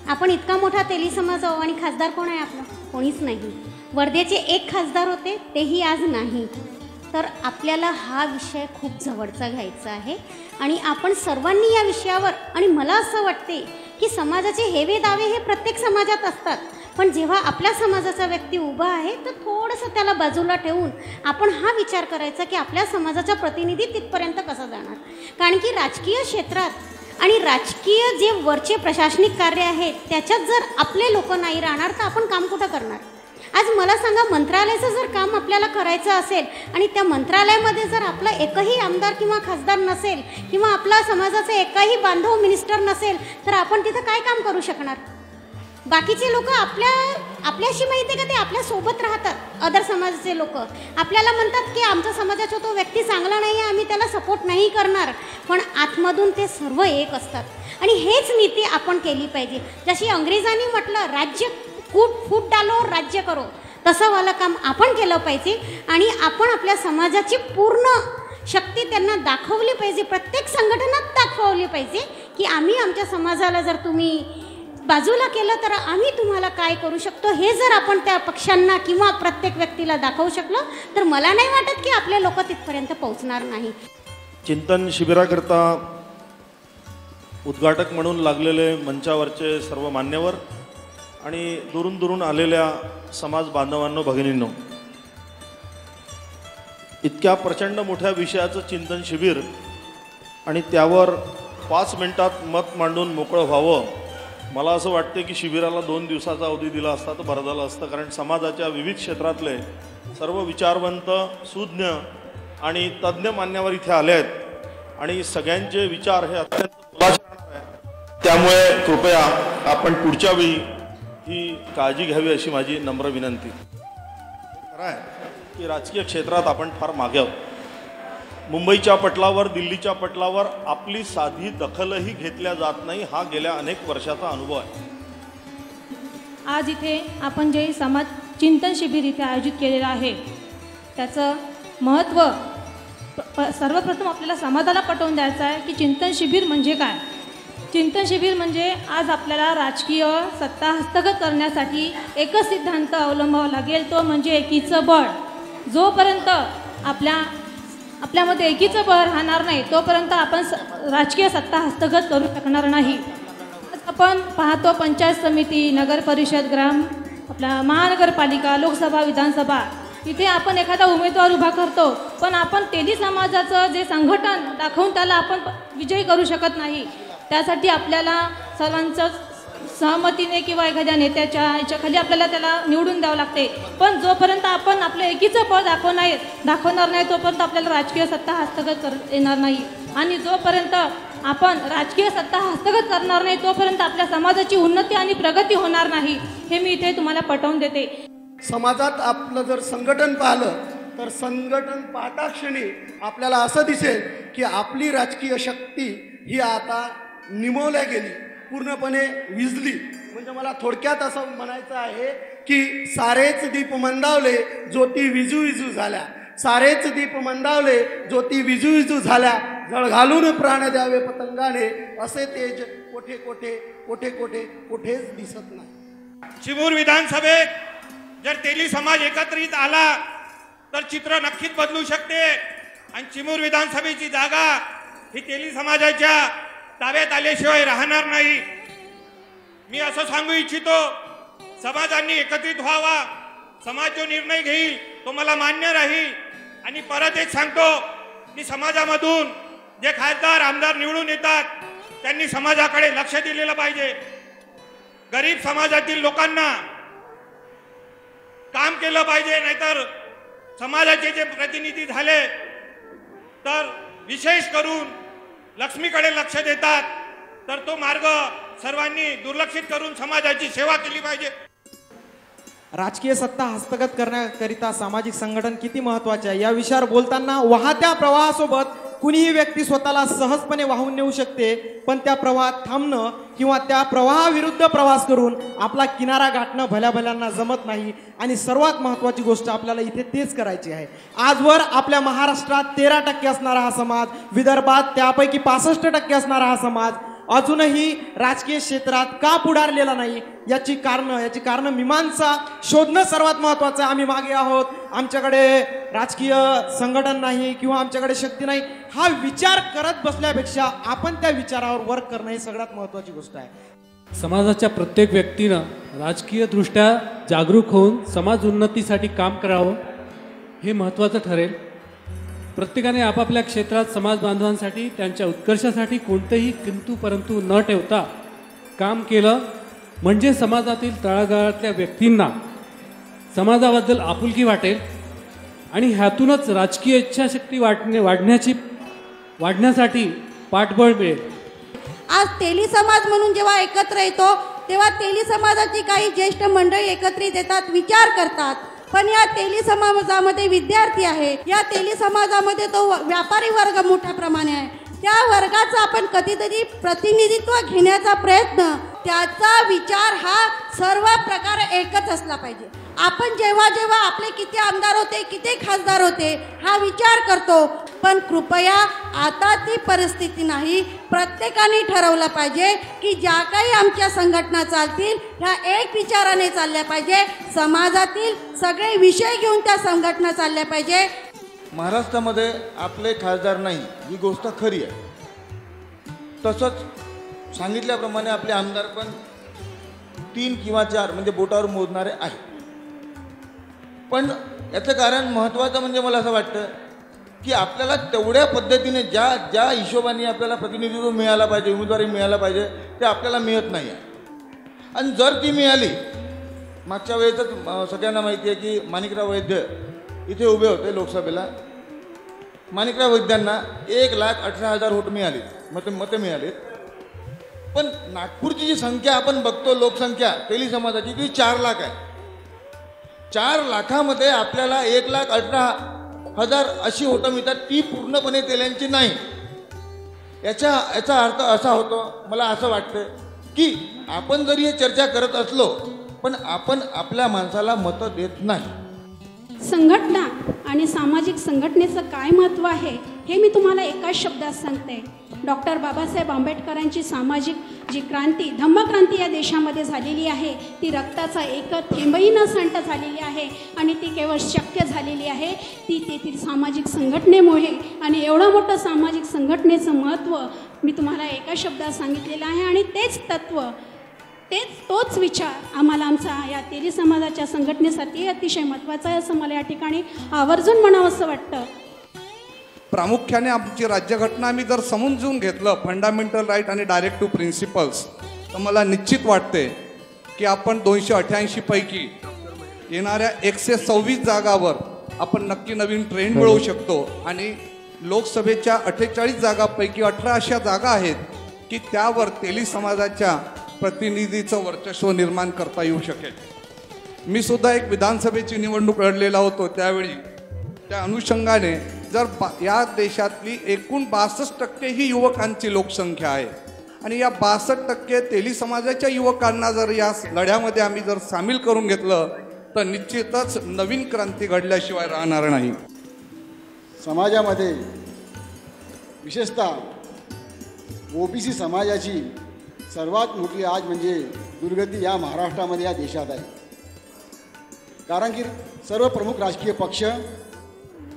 आपण इतका मोठा तेली समाज आहो आणि खासदार कोण आहे आपला? कोणीच नाही. वर्धेचे 1 खासदार होते तेही आज नाही. तर आपल्याला हा विषय खूप जवळचा घ्यायचा आहे आणि आपण सर्वांनी या विषयावर, आणि मला असं वाटते की समाजाचे हेवे दावे हे प्रत्येक समाजात असतात, पण जेव्हा आपल्या समाजाचा व्यक्ती उभा आहे तर थोडंसं त्याला बाजूला ठेवून आपण हा विचार करायचा की आपल्या समाजाचा प्रतिनिधी तिथपर्यंत कसा जाणार. कारण की राजकीय क्षेत्रात आणि राजकीय जे वरचे प्रशासनिक कार्य आहे त्याच्यात जर आपले लोक नाही राहणार तर आपण काम कुठं करणार. आज मला सांगा, मंत्रालयाचं जर काम आपल्याला करायचं असेल आणि त्या मंत्रालयामध्ये जर आपला एकही आमदार किंवा खासदार नसेल किंवा आपला समाजाचा एकही बांधव मिनिस्टर नसेल तर आपण तिथं काय काम करू शकणार. बाकीचे लोक आपल्याशी माहिती आहे का, ते आपल्यासोबत राहतात. अदर समाजाचे लोक आपल्याला म्हणतात की आमच्या समाजाचा तो व्यक्ती चांगला नाही आहे, आम्ही त्याला सपोर्ट नाही करणार, पण आतमधून ते सर्व एक असतात. आणि हेच नीती आपण केली पाहिजे. जशी अंग्रेजांनी म्हटलं, राज्य फूट डालो राज्य करो, तसं वालं काम आपण केलं पाहिजे. आणि आपण आपल्या समाजाची पूर्ण शक्ती त्यांना दाखवली पाहिजे, प्रत्येक संघटनात दाखवली पाहिजे की आम्ही आमच्या समाजाला जर तुम्ही बाजूला केलं तर आम्ही तुम्हाला काय करू शकतो. हे जर आपण त्या पक्षांना किंवा प्रत्येक व्यक्तीला दाखवू शकलो तर मला नाही वाटत की आपले लोक तिथपर्यंत पोहोचणार नाही. चिंतन शिबिराकरता उद्घाटक म्हणून लागलेले मंचावरचे सर्व मान्यवर आणि दुरून आलेल्या समाज बांधवांनो, भगिनींनो, इतक्या प्रचंड मोठ्या विषयाचं चिंतन शिबिर आणि त्यावर 5 मिनिटात मत मांडून मोकळं व्हावं. मला असं वाटते की शिबिराला 2 दिवसाचा अवधी दिला असता तर बरं झालं असतं. कारण समाजाच्या विविध क्षेत्रातले सर्व विचारवंत, सुज्ञ आणि तज्ज्ञ मान्यवर इथे आले आहेत आणि सगळ्यांचे विचार हे अत्यंत मोलाचे राहणार आहे. त्यामुळे कृपया आपण पुढच्या वेळी ही काळजी घ्यावी अशी माझी नम्र विनंती. खरं आहे की राजकीय क्षेत्रात आपण फार मागे आहोत. मुंबईच्या पटलावर, दिल्लीच्या पटलावर आपली साधी दखलही घेतल्या जात नाही, हा गेल्या अनेक वर्षाचा अनुभव आहे. आज इथे आपण जे समाज चिंतन शिबिर इथे आयोजित केलेलं आहे त्याचं महत्त्व सर्वप्रथम आपल्याला समाजाला पटवून द्यायचं आहे की चिंतन शिबिर म्हणजे काय. चिंतन शिबिर म्हणजे आज आपल्याला राजकीय सत्ता हस्तगत करण्यासाठी एकच सिद्धांत अवलंबावा लागेल, तो म्हणजे एकीचं बळ. जोपर्यंत आपल्यामध्ये एकीचं बळ राहणार नाही तोपर्यंत आपण राजकीय सत्ता हस्तगत करू शकणार नाही. आज आपण पाहतो पंचायत समिती, नगर परिषद, ग्राम, आपला महानगरपालिका, लोकसभा, विधानसभा, इथे आपण एखादा उमेदवार उभा करतो पण आपण तेली समाजाचं जे संघटन दाखवून त्याला आपण विजयी करू शकत नाही. त्यासाठी आपल्याला सर्वांचं सहमतीने किंवा एखाद्या नेत्याच्या याच्याखाली आपल्याला त्याला निवडून द्यावं लागते. पण जोपर्यंत आपण आपलं एकीचं बळ दाखवणार नाही तोपर्यंत आपल्याला राजकीय सत्ता हस्तगत येणार नाही. आणि जोपर्यंत आपण राजकीय सत्ता हस्तगत करणार नाही तोपर्यंत आपल्या समाजाची उन्नती आणि प्रगती होणार नाही, हे मी इथे तुम्हाला पटवून देते. समाजात आपलं जर संघटन पाहिलं तर संघटन पाहता क्षणी आपल्याला असं दिसेल की आपली राजकीय शक्ती ही आता निमवल्या गेली पूर्णपणे विझली. म्हणजे मला थोडक्यात असं म्हणायचं आहे की सारेच दीप मंदावले ज्योती विजू विजू झाल्या, सारेच दीप मंदावले ज्योती विजू विजू झाल्या, जळ घालून प्राण द्यावे पतंगाने, असे तेज कोठे कोठे कोठे कोठे कोठेच दिसत नाही. चिमूर विधानसभेत जर तेली समाज एकत्रित आला तर चित्र नक्कीच बदलू शकते आणि चिमूर विधानसभेची जागा ही तेली समाजाच्या ताब्यात आल्याशिवाय राहणार नाही. मी असं सांगू इच्छितो, समाजांनी एकत्रित व्हावा. समाज जो निर्णय घेईल तो मला मान्य राहील. आणि परत एक सांगतो की समाजामधून जे खासदार आमदार निवडून येतात त्यांनी समाजाकडे लक्ष दिलेलं पाहिजे. गरीब समाजातील लोकांना काम केलं पाहिजे. नाहीतर समाजाचे जे प्रतिनिधी झाले तर विशेष करून लक्ष्मीकडे लक्ष देतात, तर तो मार्ग सर्वांनी दुर्लक्षित करून समाजाची सेवा केली पाहिजे. राजकीय सत्ता हस्तगत करण्याकरिता सामाजिक संघटन किती महत्त्वाचे आहे या विषयावर बोलताना वाहत्या प्रवाहासोबत कुणीही व्यक्ती स्वतःला सहजपणे वाहून नेऊ शकते, पण त्या प्रवाहात थांबणं किंवा त्या प्रवाहाविरुद्ध प्रवास करून आपला किनारा गाठणं भल्याभल्यांना जमत नाही. आणि सर्वात महत्त्वाची गोष्ट आपल्याला इथे तेच करायची आहे. आजवर आपल्या महाराष्ट्रात 13% असणारा हा समाज, विदर्भात त्यापैकी 65% असणारा हा समाज अजूनही राजकीय क्षेत्रात का पुढारलेला नाही याची कारणं मीमांसा शोधणं सर्वात महत्त्वाचं आहे. आम्ही मागे आहोत, आमच्याकडे राजकीय संघटन नाही किंवा आमच्याकडे शक्ती नाही, हा विचार करत बसल्यापेक्षा आपण त्या विचारावर वर्क करणं ही सगळ्यात महत्त्वाची गोष्ट आहे. समाजाच्या प्रत्येक व्यक्तीनं राजकीयदृष्ट्या जागरूक होऊन समाज उन्नतीसाठी काम करावं हे महत्त्वाचं ठरेल. प्रत्येकाने आपापल्या क्षेत्रात समाज बांधवांसाठी त्यांच्या उत्कर्षासाठी कोणतेही किंतु परंतु न ठेवता काम केलं म्हणजे समाजातील तळागाळातल्या व्यक्तींना समाजाबद्दल आपुलकी वाटेल आणि ह्यातूनच राजकीय इच्छाशक्ती वाढण्यासाठी पाठबळ मिळेल. आज तेली समाज म्हणून जेव्हा एकत्र येतो तेव्हा तेली समाजाची काही ज्येष्ठ मंडळी एकत्रित येतात, विचार करतात. पण या तेली समाजामध्ये विद्यार्थी आहे, या तेली समाजामध्ये तो व्यापारी वर्ग मोठ्या प्रमाणे आहे. त्या वर्गाचा आपण कधीतरी प्रतिनिधित्व घेण्याचा प्रयत्न, त्याचा विचार हा सर्व प्रकारे एकच असला पाहिजे. आपण जेव्हा जेव्हा आपले किती आमदार होते, किती खासदार होते हा विचार करतो, पण कृपया आता ती परिस्थिती नाही. प्रत्येकाने ठरवलं पाहिजे की ज्या काही आमच्या संघटना चालतील ह्या एक विचाराने चालल्या पाहिजे. समाजातील सगळे विषय घेऊन त्या संघटना चालल्या पाहिजे. महाराष्ट्रामध्ये आपले खासदार नाही ही गोष्ट खरी आहे. तसंच सांगितल्याप्रमाणे आपले आमदार पण 3 किंवा 4 म्हणजे बोटावर मोजणारे आहे. पण याचं कारण महत्त्वाचं म्हणजे मला असं वाटतं की आपल्याला तेवढ्या पद्धतीने ज्या हिशोबाने आपल्याला प्रतिनिधित्व मिळाला पाहिजे, उमेदवारी मिळायला पाहिजे ते आपल्याला मिळत नाही आहे. आणि जर ती मिळाली, मागच्या वेळेतच सगळ्यांना माहिती आहे की माणिकराव वैद्य इथे उभे होते लोकसभेला. माणिकराव वैद्यांना 1,18,000 वोट मिळाली, मते मिळालीत. पण नागपूरची जी संख्या आपण बघतो, लोकसंख्या तेली समाजाची ती 4 लाख आहे. 4 लाखामध्ये आपल्याला 1,18,000 अशी होतं मिळतात, ती पूर्णपणे तेल्यांची नाही. याचा अर्थ असा होतो, मला असं वाटतं की आपण जरी हे चर्चा करत असलो पण आपण आपल्या माणसाला मतं देत नाही. संघटना आणि सामाजिक संघटनेचं काय महत्त्व आहे हे मी तुम्हाला एकाच शब्दात सांगते. डॉक्टर बाबासाहेब आंबेडकरांची सामाजिक जी क्रांती, धम्मक्रांती या देशामध्ये झालेली आहे, ती रक्ताचा एक थेंबही न सांडता झालेली आहे आणि ती केवळ शक्य झालेली आहे ती तेथील सामाजिक संघटनेमुळे. आणि एवढं मोठं सामाजिक संघटनेचं महत्त्व मी तुम्हाला एका शब्दात सांगितलेलं आहे. आणि तेच तत्त्व, तोच विचार आम्हाला आमचा या तेली समाजाच्या संघटनेसाठी अतिशय महत्त्वाचा आहे असं मला या ठिकाणी आवर्जून म्हणावं असं वाटतं. प्रामुख्याने आमची राज्यघटना आम्ही जर समजून घेतलं, फंडामेंटल राईट आणि डायरेक्ट टू प्रिन्सिपल्स, तर मला निश्चित वाटते की आपण 288 पैकी येणाऱ्या 126 जागावर आपण नक्की नवीन ट्रेंड मिळवू शकतो. आणि लोकसभेच्या 48 जागापैकी 18 अशा जागा आहेत की त्यावर तेली समाजाच्या प्रतिनिधीचं वर्चस्व निर्माण करता येऊ शकेल. मी सुद्धा एक विधानसभेची निवडणूक लढलेला होतो. त्यावेळी त्या अनुषंगाने जर या देशातली एकूण 62% ही युवकांची लोकसंख्या आहे आणि या 62% तेली समाजाच्या युवकांना जर या लढ्यामध्ये आम्ही जर सामील करून घेतलं तर निश्चितच नवीन क्रांती घडल्याशिवाय राहणार नाही. समाजामध्ये विशेषतः ओबीसी समाजाची सर्वात मोठी आज म्हणजे दुर्गती या महाराष्ट्रामध्ये या देशात आहे. कारण की सर्व प्रमुख राजकीय पक्ष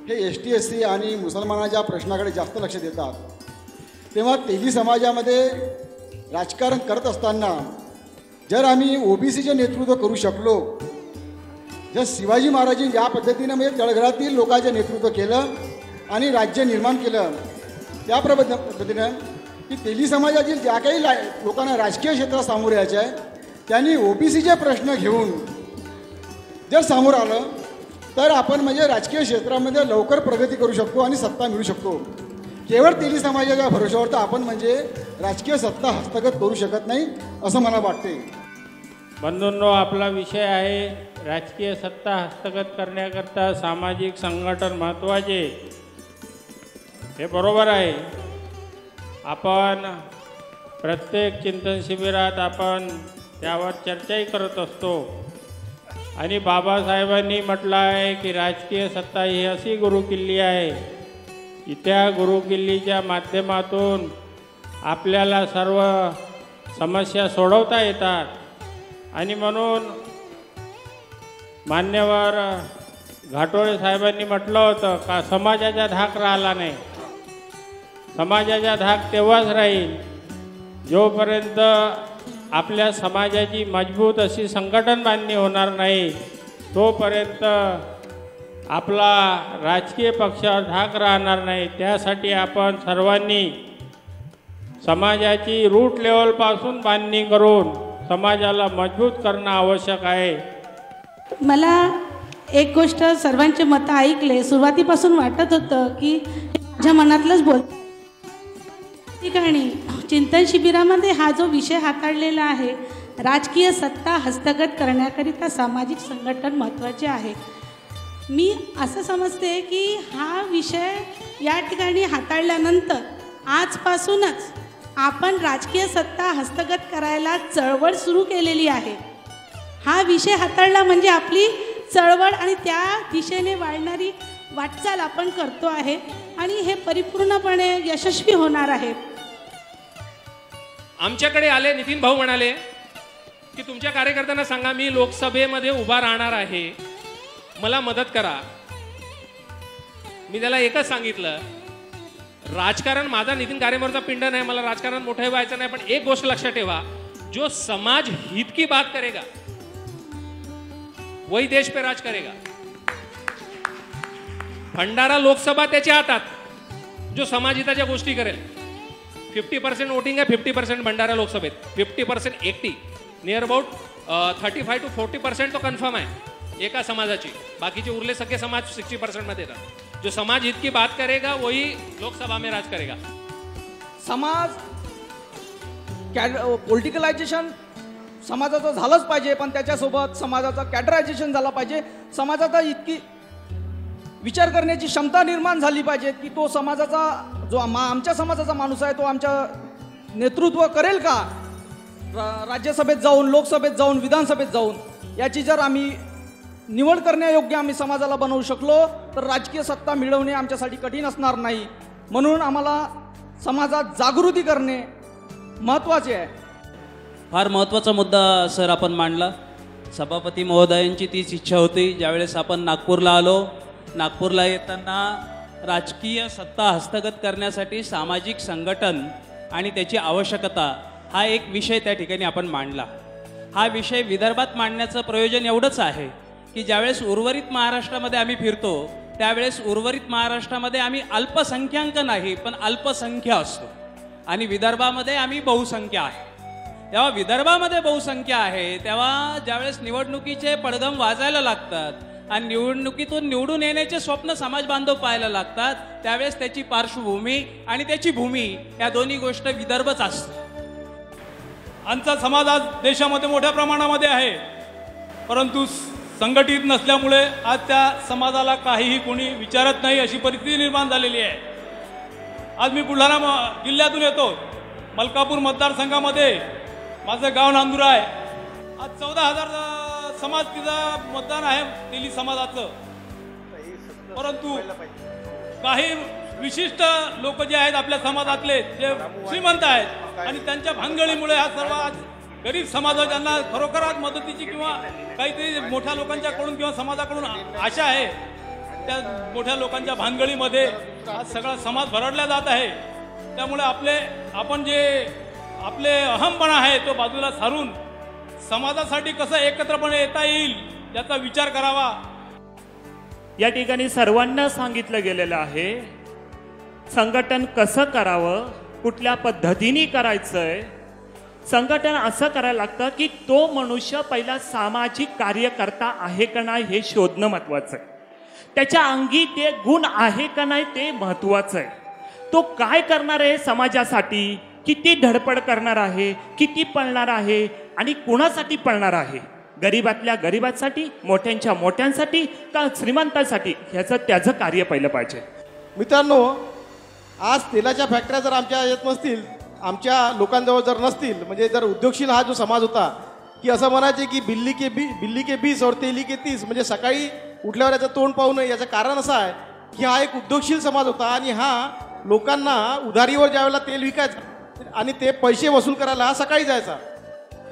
हे ST SC आणि मुसलमानाच्या प्रश्नाकडे जास्त लक्ष देतात. तेव्हा तेली समाजामध्ये राजकारण करत असताना जर आम्ही ओबीसीचे नेतृत्व करू शकलो, जर शिवाजी महाराजांनी ज्या पद्धतीनं म्हणजे तळघरातील लोकांचे नेतृत्व केलं आणि राज्य निर्माण केलं, त्या पद्धतीनं की तेली समाजातील ज्या काही लोकांना राजकीय क्षेत्रात सामोरे यायचे आहे त्यांनी ओबीसीचे प्रश्न घेऊन जर समोर आलं तर आपण म्हणजे राजकीय क्षेत्रामध्ये लवकर प्रगती करू शकतो आणि सत्ता मिळू शकतो. केवळ तेली समाजाच्या भरोश्यावर तर आपण म्हणजे राजकीय सत्ता हस्तगत करू शकत नाही असं मला वाटते. बंधूंनो, आपला विषय आहे राजकीय सत्ता हस्तगत करण्याकरता सामाजिक संघटन महत्त्वाचे. हे बरोबर आहे. आपण प्रत्येक चिंतन शिबिरात आपण त्यावर चर्चाही करत असतो आणि बाबासाहेबांनी म्हटलं आहे की राजकीय सत्ता ही अशी गुरुकिल्ली आहे की त्या गुरुकिल्लीच्या माध्यमातून आपल्याला सर्व समस्या सोडवता येतात. आणि म्हणून मान्यवर घाटोळे साहेबांनी म्हटलं होतं का समाजाचा धाक राहिला नाही. समाजाचा धाक तेव्हाच राहील जोपर्यंत आपल्या समाजाची मजबूत अशी संघटन बांधणी होणार नाही, तोपर्यंत आपला राजकीय पक्षावर धाक राहणार नाही. त्यासाठी आपण सर्वांनी समाजाची रूट लेवलपासून बांधणी करून समाजाला मजबूत करणं आवश्यक आहे. मला एक गोष्ट सर्वांचे मतं ऐकले, सुरुवातीपासून वाटत होतं की माझ्या मनातलंच बोलत. ठिकाणी चिंतन शिबिरामध्ये हा जो विषय हाताळलेला आहे, राजकीय सत्ता हस्तगत करण्याकरिता सामाजिक संघटन महत्त्वाचे आहे. मी असं समजते की हा विषय या ठिकाणी हाताळल्यानंतर आजपासूनच आपण राजकीय सत्ता हस्तगत करायला चळवळ सुरू केलेली आहे. हा विषय हाताळला म्हणजे आपली चळवळ आणि त्या दिशेने वाढणारी वाटचाल आपण करतो आहे आणि हे परिपूर्णपणे यशस्वी होणार आहे. आमच्याकडे आले नितीन भाऊ म्हणाले की तुमच्या कार्यकर्त्यांना सांगा मी लोकसभेमध्ये उभा राहणार आहे, मला मदत करा. मी त्याला एकच सांगितलं, राजकारण माझा नितीन कार्यकर्ता पिंड नाही, मला राजकारण मोठं व्हायचं नाही, पण एक गोष्ट लक्षात ठेवा, जो समाज हित की बात करेगा वही देश पे राज करेगा. भंडारा लोकसभा त्याच्या हातात, जो समाज हिताच्या गोष्टी करेल. 50% वोटिंग आहे, 50% भंडारा लोकसभेत, 50% एकटी, नियर अबाउट 35 to 40% तो कन्फर्म आहे एका समाजाची. बाकीचे उरले सगळे समाज 60% मध्ये येतात. जो समाज हित की बात करेगा वही लोकसभा में राज करेगा. समाज पॉलिटिकलायझेशन समाजाचं झालंच पाहिजे, पण त्याच्यासोबत समाजाचं कॅडरायझेशन झालं पाहिजे. समाजाचा इतकी विचार करण्याची क्षमता निर्माण झाली पाहिजे की तो समाजाचा जो आमच्या समाजाचा माणूस आहे तो आमच्या नेतृत्व करेल का, राज्यसभेत जाऊन, लोकसभेत जाऊन, विधानसभेत जाऊन, याची जर आम्ही निवड करण्यायोग्य आम्ही समाजाला बनवू शकलो तर राजकीय सत्ता मिळवणे आमच्यासाठी कठीण असणार नाही. म्हणून आम्हाला समाजात जागृती करणे महत्त्वाचे आहे. फार महत्त्वाचा मुद्दा सर आपण मांडला. सभापती महोदयांची तीच इच्छा होती. ज्यावेळेस आपण नागपूरला आलो, नागपूरला येताना राजकीय सत्ता हस्तगत करण्यासाठी सामाजिक संघटन आणि त्याची आवश्यकता हा एक विषय त्या ठिकाणी आपण मांडला. हा विषय विदर्भात मांडण्याचं प्रयोजन एवढंच आहे की ज्यावेळेस उर्वरित महाराष्ट्रामध्ये आम्ही फिरतो त्यावेळेस उर्वरित महाराष्ट्रामध्ये आम्ही अल्पसंख्याक नाही पण अल्पसंख्य असतो आणि विदर्भामध्ये आम्ही बहुसंख्य आहे. तेव्हा विदर्भामध्ये बहुसंख्य आहे तेव्हा ज्यावेळेस निवडणुकीचे पडघम वाजायला लागतात आणि निवडणुकीतून निवडून येण्याचे स्वप्न समाज बांधव पाहायला लागतात त्यावेळेस त्याची पार्श्वभूमी आणि त्याची भूमी या दोन्ही गोष्ट विदर्भच असते. आमचा समाज आज देशामध्ये मोठ्या प्रमाणामध्ये आहे, परंतु संघटित नसल्यामुळे आज त्या समाजाला काहीही कोणी विचारत नाही अशी परिस्थिती निर्माण झालेली आहे. आज मी बुलढाणा जिल्ह्यातून येतो. मलकापूर मतदारसंघामध्ये माझं गाव नांदुरा आहे. आज 14,000 समाज तिथं मतदान आहे तेली समाजाचं. परंतु काही विशिष्ट लोक जे आहेत आपल्या समाजातले जे श्रीमंत आहेत आणि त्यांच्या भानगडीमुळे हा सर्व आज गरीब समाज ज्यांना खरोखर आज मदतीची किंवा काहीतरी मोठ्या लोकांच्याकडून किंवा समाजाकडून आशा आहे, त्या मोठ्या लोकांच्या भानगडीमध्ये आज सगळा समाज भरडला जात आहे. त्यामुळे आपण जे आपले अहमपणा आहे तो बाजूला सारून समाजासाठी कसं एकत्रपणे येता येईल याचा विचार करावा. या ठिकाणी सर्वांना सांगितलं गेलेलं आहे संघटन कसं करावं, कुठल्या पद्धतीने करायचंय. संघटन असं करायला लागतं की तो मनुष्य पहिला सामाजिक कार्यकर्ता आहे का नाही हे शोधणं महत्वाचं आहे. त्याच्या अंगी ते गुण आहे का नाही ते महत्वाचं आहे. तो काय करणार आहे समाजासाठी, किती धडपड करणार आहे, किती पळणार आहे आणि कोणासाठी पळणार आहे. गरीबातल्या गरीबासाठी, मोठ्यांच्या मोठ्यांसाठी का श्रीमंतांसाठी, ह्याचं त्याचं कार्य पहिलं पाहिजे. मित्रांनो, आज तेलाच्या फॅक्टऱ्या जर आमच्या येत नसतील, आमच्या लोकांजवळ जर नसतील, म्हणजे जर उद्योगशील हा जो समाज होता की असं म्हणायचे की बिल्ली के 20 और तेली के 30, म्हणजे सकाळी उठल्यावर याचं तोंड पाहू नये. याचं कारण असं आहे की हा एक उद्योगशील समाज होता आणि हा लोकांना उधारीवर ज्यावेळेला तेल विकायचं आणि ते पैसे वसूल करायला हा सकाळी जायचा.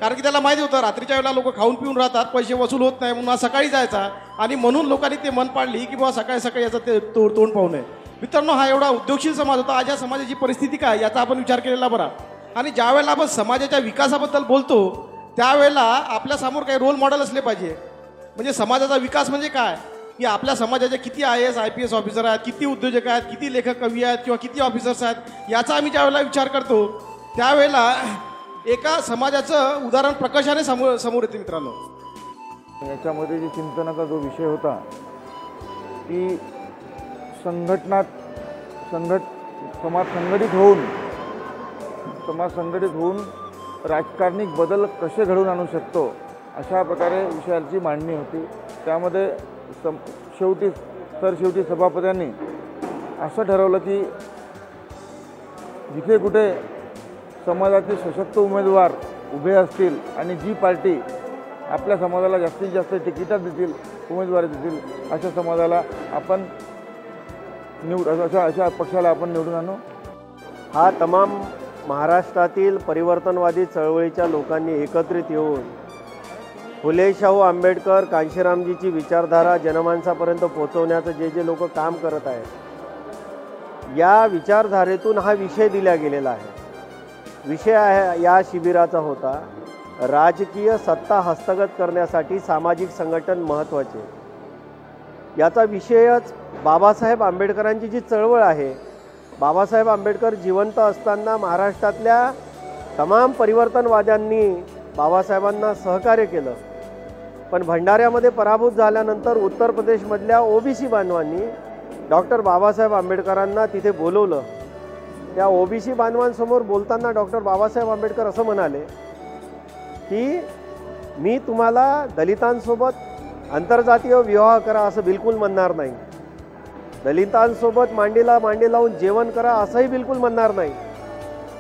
कारण की त्याला माहिती होतं रात्रीच्या वेळेला लोक खाऊन पिऊन राहतात, पैसे वसूल होत नाही, म्हणून हा सकाळी जायचा. आणि म्हणून लोकांनी ते मन पाडली की बाबा सकाळी सकाळी याचं ते तोंड पाहू नये. मित्रांनो, हा एवढा उद्योगशील समाज होता. आज या समाजाची परिस्थिती काय याचा आपण विचार केलेला बरा. आणि ज्या वेळेला आपण समाजाच्या विकासाबद्दल बोलतो त्यावेळेला आपल्यासमोर काही रोल मॉडेल असले पाहिजे. म्हणजे समाजाचा विकास म्हणजे काय, की आपल्या समाजाचे किती IAS IPS ऑफिसर आहेत, किती उद्योजक आहेत, किती लेखक कवी आहेत किंवा किती ऑफिसर्स आहेत, याचा आम्ही ज्यावेळेला विचार करतो त्यावेळेला एका समाजाचं उदाहरण प्रकाशाने समोर येते. मित्रांनो, याच्यामध्ये जे चिंतनाचा जो विषय होता की समाज संघटित होऊन राजकारणी बदल कसे घडवून आणू शकतो, अशा प्रकारे विषयाची मांडणी होती. त्यामध्ये शेवटी सभापत्यांनी असं ठरवलं की जिथे कुठे समाजातील सशक्त उमेदवार उभे असतील आणि जी पार्टी आपल्या समाजाला जास्तीत जास्त तिकिटं देतील, उमेदवारी देतील, अशा समाजाला आपण अशा पक्षाला आपण निवडून आणू. हा तमाम महाराष्ट्रातील परिवर्तनवादी चळवळीच्या लोकांनी एकत्रित येऊन फुले शाहू आंबेडकर कांशीरामजीची विचारधारा जनमानसापर्यंत पोहोचवण्याचं जे लोक काम करत आहेत, या विचारधारेतून हा विषय दिला गेलेला आहे. विषय आहे या शिबिराचा होता राजकीय सत्ता हस्तगत करण्यासाठी सामाजिक संघटन महत्त्वाचे. याचा विषयच बाबासाहेब आंबेडकरांची जी चळवळ आहे. बाबासाहेब आंबेडकर जिवंत असताना महाराष्ट्रातल्या तमाम परिवर्तनवाद्यांनी बाबासाहेबांना सहकार्य केलं, पण भंडाऱ्यामध्ये पराभूत झाल्यानंतर उत्तर प्रदेशमधल्या OBC बांधवांनी डॉक्टर बाबासाहेब आंबेडकरांना तिथे बोलवलं. त्या OBC बांधवांसमोर बोलताना डॉक्टर बाबासाहेब आंबेडकर असं म्हणाले की मी तुम्हाला दलितांसोबत आंतरजातीय विवाह करा असं बिलकुल म्हणणार नाही, दलितांसोबत मांडीला मांडी लावून जेवण करा असंही बिलकुल म्हणणार नाही,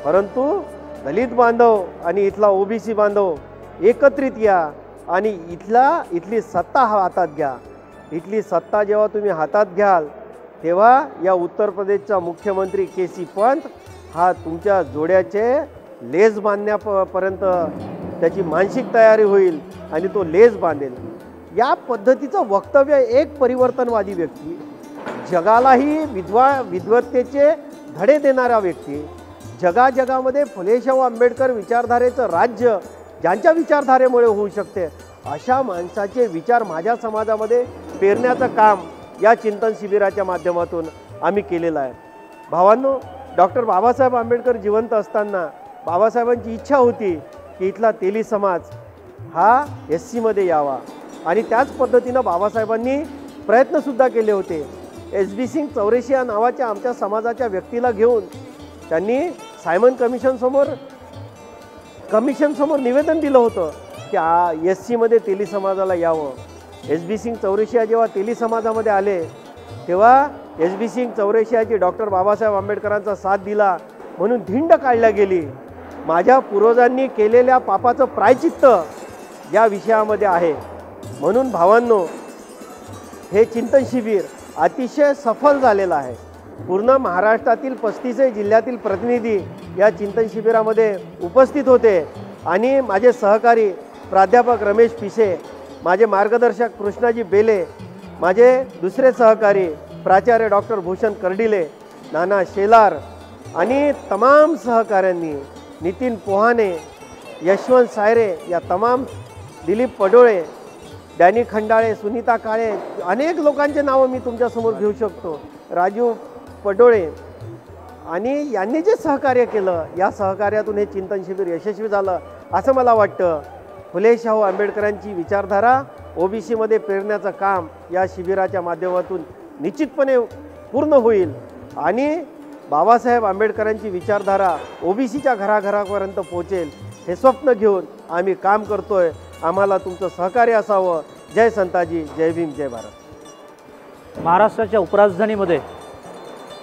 परंतु दलित बांधव आणि इथला OBC बांधव एकत्रित या आणि इथली सत्ता हातात घ्या. इथली सत्ता जेव्हा तुम्ही हातात घ्याल तेव्हा या उत्तर प्रदेशचा मुख्यमंत्री KC पंत हा तुमच्या जोड्याचे लेस बांधण्यापर्यंत त्याची मानसिक तयारी होईल आणि तो लेस बांधेल. या पद्धतीचं वक्तव्य एक परिवर्तनवादी व्यक्ती, जगालाही विद्वत्तेचे धडे देणारा व्यक्ती, जगामध्ये फुले शाहू आंबेडकर विचारधारेचं राज्य ज्यांच्या विचारधारेमुळे होऊ शकते अशा माणसाचे विचार माझ्या समाजामध्ये पेरण्याचं काम या चिंतन शिबिराच्या माध्यमातून आम्ही केलेलं आहे. भावांनो, डॉक्टर बाबासाहेब आंबेडकर जिवंत असताना बाबासाहेबांची इच्छा होती की इथला तेली समाज हा SC मध्ये यावा आणि त्याच पद्धतीनं बाबासाहेबांनी प्रयत्नसुद्धा केले होते. SB सिंग चौरेशिया नावाच्या आमच्या समाजाच्या व्यक्तीला घेऊन त्यांनी सायमन कमिशनसमोर निवेदन दिलं होतं की SC मध्ये तेली समाजाला यावं. SB सिंग चौरेशिया जेव्हा तेली समाजामध्ये आले तेव्हा SB सिंग चौरेशियाची डॉक्टर बाबासाहेब आंबेडकरांचा साथ दिला म्हणून धिंड काढल्या गेली माझ्या पूर्वजांनी केलेल्या पापाचं प्रायचित्त या विषयामध्ये आहे. म्हणून भावांनो, हे चिंतन शिबिर अतिशय सफल झालेलं आहे. पूर्ण महाराष्ट्रातील 35 जिल्ह्यातील प्रतिनिधी या चिंतन शिबिरामध्ये उपस्थित होते आणि माझे सहकारी प्राध्यापक रमेश पिसे, माझे मार्गदर्शक कृष्णाजी बेले, माझे दुसरे सहकारी प्राचार्य डॉक्टर भूषण कर्डिले, नाना शेलार आणि तमाम सहकाऱ्यांनी, नितीन पोहाणे, यशवंत सायरे, या तमाम, दिलीप पडोळे, डॅनी खंडाळे, सुनीता काळे, अनेक लोकांचे नावं मी तुमच्यासमोर घेऊ शकतो, राजू पडोळे, आणि यांनी जे सहकार्य केलं, या सहकार्यातून हे चिंतन शिबिर यशस्वी झालं असं मला वाटतं. फुले शाहू आंबेडकरांची विचारधारा ओबीसीमध्ये पेरण्याचं काम या शिबिराच्या माध्यमातून निश्चितपणे पूर्ण होईल आणि बाबासाहेब आंबेडकरांची विचारधारा ओबीसीच्या घराघरापर्यंत पोहोचेल हे स्वप्न घेऊन आम्ही काम करतोय. आम्हाला तुमचं सहकार्य असावं. जय संताजी, जय भीम, जय भारत. महाराष्ट्राच्या उपराजधानीमध्ये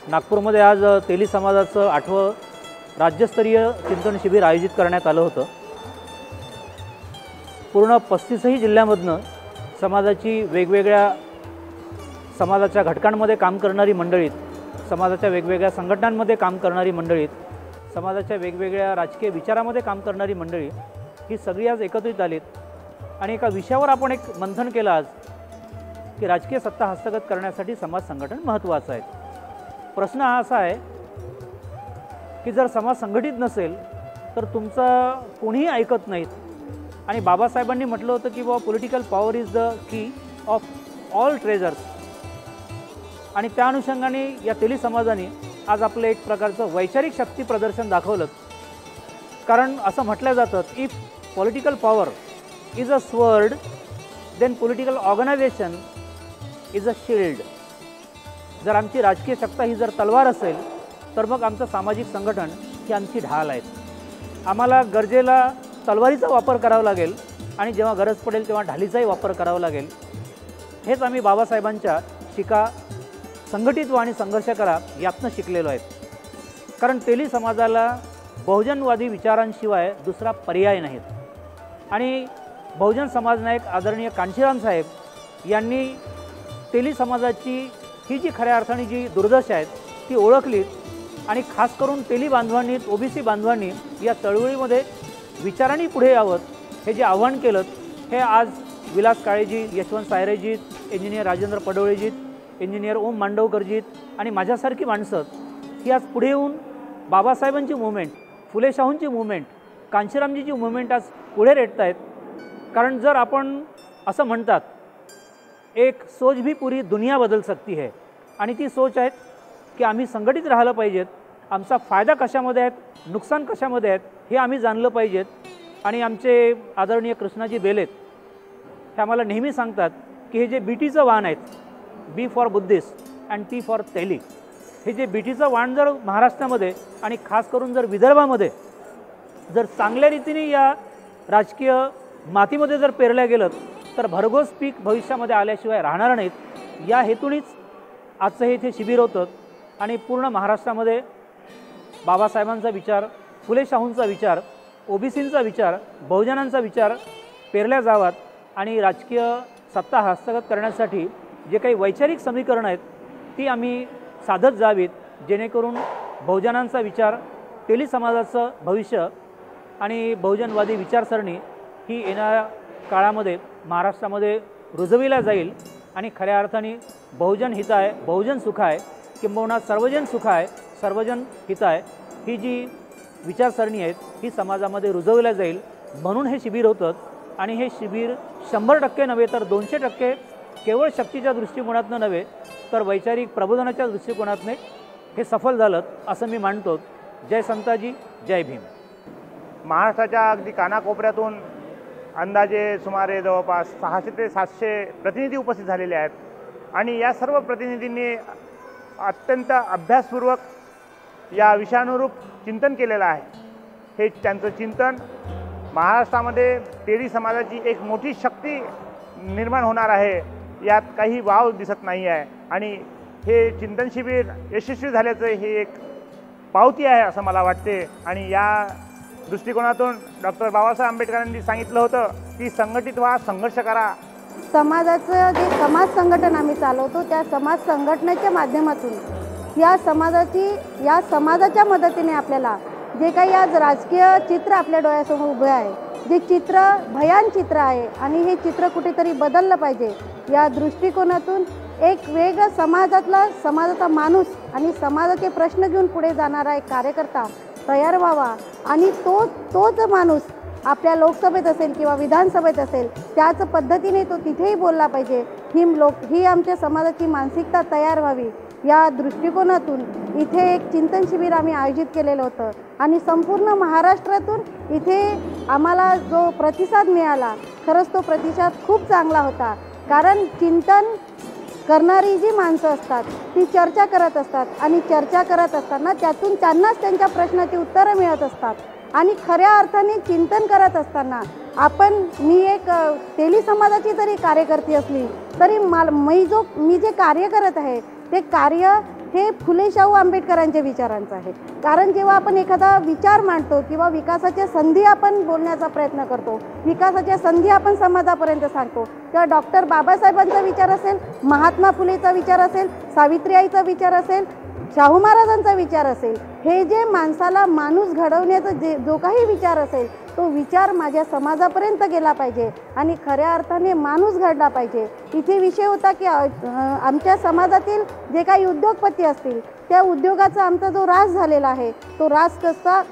नागपूरमध्ये आज तेली समाजाचं 8वं राज्यस्तरीय चिंतन शिबिर आयोजित करण्यात आलं होतं. पूर्ण 35 जिल्ह्यामधनं समाजाची वेगवेगळ्या समाजाच्या घटकांमध्ये काम करणारी मंडळीत, समाजाच्या वेगवेगळ्या संघटनांमध्ये काम करणारी मंडळीत, समाजाच्या वेगवेगळ्या राजकीय विचारामध्ये काम करणारी मंडळी ही सगळी आज एकत्रित आलीत आणि एका विषयावर आपण एक मंथन केलं आज की राजकीय सत्ता हस्तगत करण्यासाठी समाज संघटन महत्त्वाचं आहे. प्रश्न हा असा आहे की जर समाज संघटित नसेल तर तुमचं कोणीही ऐकत नाहीत. आणि बाबासाहेबांनी म्हटलं होतं की बाबा political power is the key of all treasures. आणि त्या अनुषंगाने या तेली समाजाने आज आपलं एक प्रकारचं वैचारिक शक्ती प्रदर्शन दाखवलं. कारण असं म्हटलं जातं, if political power is a sword then political organization is a shield. जर आमची राजकीय सत्ता ही जर तलवार असेल तर मग आमचं सामाजिक संघटन ही आमची ढाल आहेत. आम्हाला गरजेला तलवारीचा वापर करावा लागेल आणि जेव्हा गरज पडेल तेव्हा ढालीचाही वापर करावा लागेल. हेच आम्ही बाबासाहेबांच्या शिका संघटित व्हा आणि संघर्ष करा यातनं शिकलेलो आहेत. कारण तेली समाजाला बहुजनवादी विचारांशिवाय दुसरा पर्याय नाहीत. आणि बहुजन समाज नायक आदरणीय कांशीराम साहेब यांनी तेली समाजाची ही जी खऱ्या अर्थाने जी दुर्दशा आहेत ती ओळखली आणि खास करून तेली बांधवांनी, ओबीसी बांधवांनी या चळवळीमध्ये विचारांनी पुढे यावं हे जे आव्हान केलं हे आज विलास काळेजी, यशवंत सायरेजी, इंजिनियर राजेंद्र पडोळेजी, इंजिनियर ओम मांडवकरजी आणि माझ्यासारखी माणसं ही आज पुढे येऊन बाबासाहेबांची मुवमेंट, फुले शाहूंची मुवमेंट, कांशीरामजीची मुवमेंट आज पुढे रेटत आहेत. कारण जर आपण असं म्हणतात एक सोच भी पूरी दुनिया बदल सकती है आणि ती सोच आहे की आम्ही संघटित राहिलं पाहिजेत. आमचा फायदा कशामध्ये आहेत, नुकसान कशामध्ये आहेत हे आम्ही जाणलं पाहिजेत. आणि आमचे आदरणीय कृष्णाजी बेलेत हे आम्हाला नेहमी सांगतात की हे जे बीटीचं वाण आहेत, B for Buddhist and T for Teli, हे जे बीटीचं वाण जर महाराष्ट्रामध्ये आणि खास करून जर विदर्भामध्ये जर चांगल्या रीतीने या राजकीय मातीमध्ये जर पेरल्या गेलं तर भरघोस पीक भविष्यामध्ये आल्याशिवाय राहणार नाहीत. या हेतूनच आजचं हे इथे शिबिर होतं आणि पूर्ण महाराष्ट्रामध्ये बाबासाहेबांचा विचार, फुले शाहूंचा विचार, ओबीसींचा विचार, बहुजनांचा विचार पेरल्या जावात आणि राजकीय सत्ता हस्तगत करण्यासाठी जे काही वैचारिक समीकरणं आहेत ती आम्ही साधत जावीत, जेणेकरून बहुजनांचा विचार, तेली समाजाचं भविष्य आणि बहुजनवादी विचारसरणी ही येणाऱ्या काळामध्ये महाराष्ट्रामध्ये रुजविल्या जाईल आणि खऱ्या अर्थाने बहुजन हिताय, बहुजन सुखाय, किंबहुना सर्वजन सुखाय, सर्वजन हिताय ही जी विचारसरणी आहेत ही समाजामध्ये रुजवल्या जाईल. म्हणून हे शिबिर होतं आणि हे शिबिर 100% नव्हे तर 200% केवळ शक्तीच्या दृष्टिकोनातनं नव्हे तर वैचारिक प्रबोधनाच्या दृष्टिकोनातने हे सफल झालं असं मी मानतो. जय संताजी, जय भीम. महाराष्ट्राच्या अगदी कानाकोपऱ्यातून अंदाजे सुमारे जवळपास 600 ते 700 प्रतिनिधी उपस्थित झालेले आहेत आणि या सर्व प्रतिनिधींनी अत्यंत अभ्यासपूर्वक या विषयानुरूप चिंतन केलेलं आहे. हे त्यांचं चिंतन महाराष्ट्रामध्ये तेली समाजाची एक मोठी शक्ती निर्माण होणार आहे यात काही वाव दिसत नाही आहे आणि हे चिंतन शिबिर यशस्वी झाल्याचं हे एक पावती आहे असं मला वाटते. आणि या दृष्टिकोनातून डॉक्टर बाबासाहेब आंबेडकरांनी सांगितलं होतं की संघटित व्हा, संघर्ष करा. समाजाचं जे समाज संघटन आम्ही चालवतो त्या समाज संघटनेच्या माध्यमातून या समाजाच्या मदतीने आपल्याला जे काही आज राजकीय चित्र आपल्या डोळ्यासमोर उभे आहे, जे चित्र भयान चित्र आहे आणि हे चित्र कुठेतरी बदललं पाहिजे या दृष्टिकोनातून एक वेगळं समाजाचा माणूस आणि समाजाचे प्रश्न घेऊन पुढे जाणारा एक कार्यकर्ता तयार व्हावा आणि तोच माणूस आपल्या लोकसभेत असेल किंवा विधानसभेत असेल त्याच पद्धतीने तो तिथेही बोलला पाहिजे. ही आमच्या समाजाची मानसिकता तयार व्हावी या दृष्टिकोनातून इथे एक चिंतन शिबिर आम्ही आयोजित केलेलं होतं आणि संपूर्ण महाराष्ट्रातून इथे आम्हाला जो प्रतिसाद मिळाला खरंच तो प्रतिसाद खूप चांगला होता. कारण चिंतन करणारी जी माणसं असतात ती चर्चा करत असतात आणि चर्चा करत असताना त्यातून त्यांनाच त्यांच्या प्रश्नाची उत्तरं मिळत असतात आणि खऱ्या अर्थाने चिंतन करत असताना मी एक तेली समाजाची जरी कार्यकर्ती असली तरी मी जे कार्य करत आहे ते कार्य हे फुले शाहू आंबेडकरांच्या विचारांचं आहे. कारण जेव्हा आपण एखादा विचार मांडतो किंवा विकासाच्या संधी आपण बोलण्याचा प्रयत्न करतो, विकासाच्या संधी आपण समाजापर्यंत सांगतो, तेव्हा डॉक्टर बाबासाहेबांचा विचार असेल, महात्मा फुलेचा विचार असेल, सावित्रीबाईचा विचार असेल, शाहू महाराजांचा विचार असेल, हे जे माणसाला माणूस घडवण्याचा जो काही विचार असेल तो विचार माझ्या समाजापर्यंत गेला पाहिजे आणि खऱ्या अर्थाने माणूस घडला पाहिजे. इथे विषय होता की आमच्या समाजातील जे काही उद्योगपती असतील त्या उद्योगाचा आमचा जो ऱ्हास झालेला आहे तो ऱ्हास